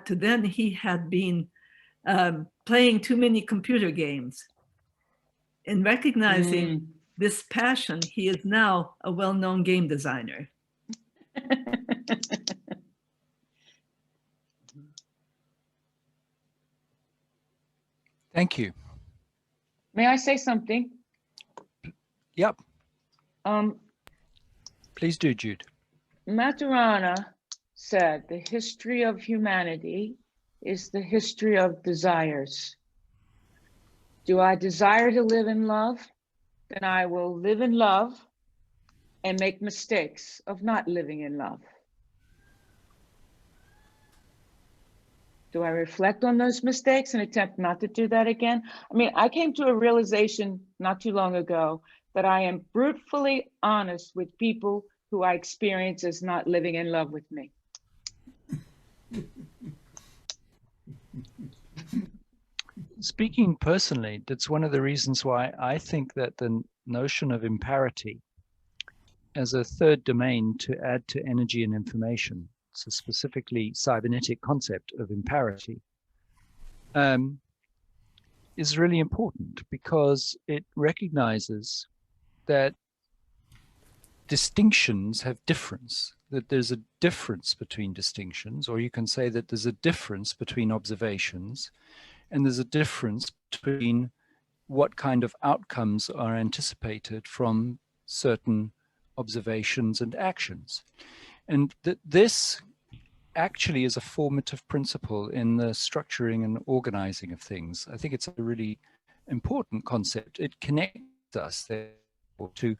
To then he had been playing too many computer games. In recognizing this passion, he is now a well-known game designer. Thank you. May I say something? Yep. Please do, Jude. Maturana said the history of humanity is the history of desires. Do I desire to live in love? Then I will live in love and make mistakes of not living in love. Do I reflect on those mistakes and attempt not to do that again? I mean, I came to a realization not too long ago that I am brutally honest with people who I experience as not living in love with me. Speaking personally, that's one of the reasons why I think that the notion of imparity as a third domain to add to energy and information, it's a specifically cybernetic concept of imparity, is really important because it recognizes that distinctions have difference, that there's a difference between distinctions, or you can say that there's a difference between observations, and there's a difference between what kind of outcomes are anticipated from certain observations and actions. And this actually is a formative principle in the structuring and organizing of things. I think it's a really important concept. It connects us to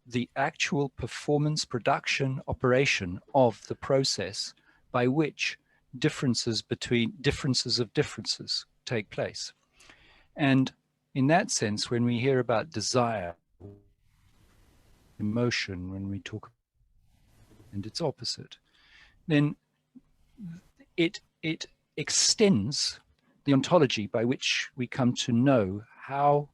the actual performance, production, operation of the process by which differences of differences take place. And in that sense, when we hear about desire, emotion, when we talk and its opposite, then it extends the ontology by which we come to know how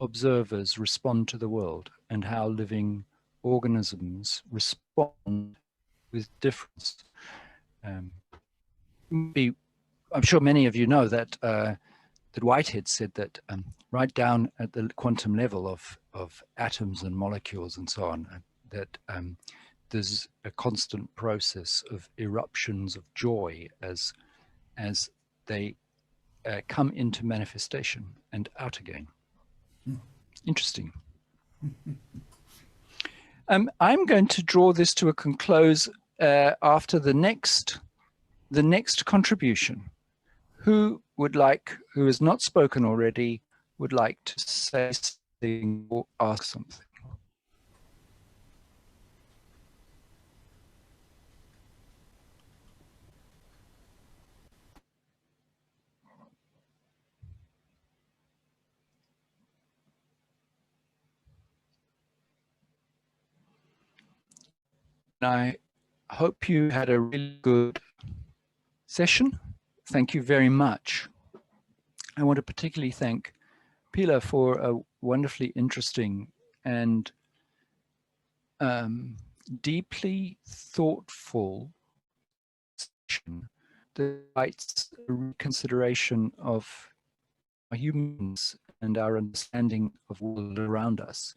observers respond to the world and how living organisms respond with difference. I'm sure many of you know that that Whitehead said that right down at the quantum level of atoms and molecules and so on, that there's a constant process of eruptions of joy as they come into manifestation and out again. Interesting. I'm going to draw this to a close after the next contribution. Who has not spoken already, would like to say something or ask something? I hope you had a really good session. Thank you very much. I want to particularly thank Pilar for a wonderfully interesting and deeply thoughtful session that invites a reconsideration of our humans and our understanding of the world around us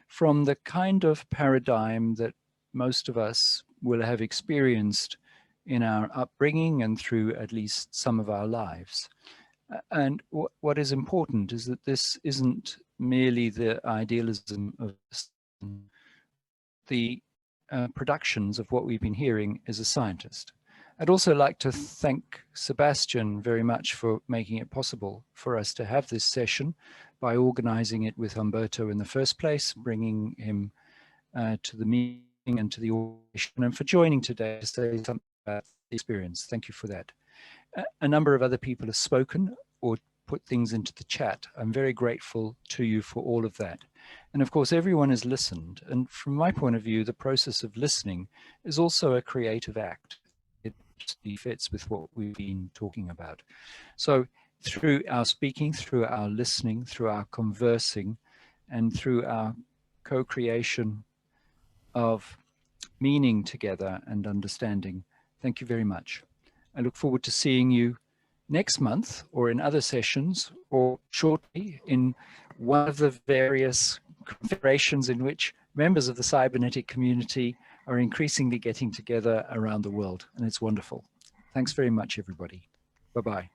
from the kind of paradigm that most of us will have experienced in our upbringing and through at least some of our lives. And what is important is that this isn't merely the idealism of the productions of what we've been hearing as a scientist. I'd also like to thank Sebastian very much for making it possible for us to have this session by organizing it with Humberto in the first place, bringing him to the meeting and to the organization, and for joining today to say something about the experience. Thank you for that. A number of other people have spoken or put things into the chat. I'm very grateful to you for all of that. And of course, everyone has listened. And from my point of view, the process of listening is also a creative act. It fits with what we've been talking about. So through our speaking, through our listening, through our conversing, and through our co-creation of meaning together and understanding, thank you very much. I look forward to seeing you next month or in other sessions or shortly in one of the various confederations in which members of the cybernetic community are increasingly getting together around the world, and it's wonderful. Thanks very much, everybody. Bye-bye.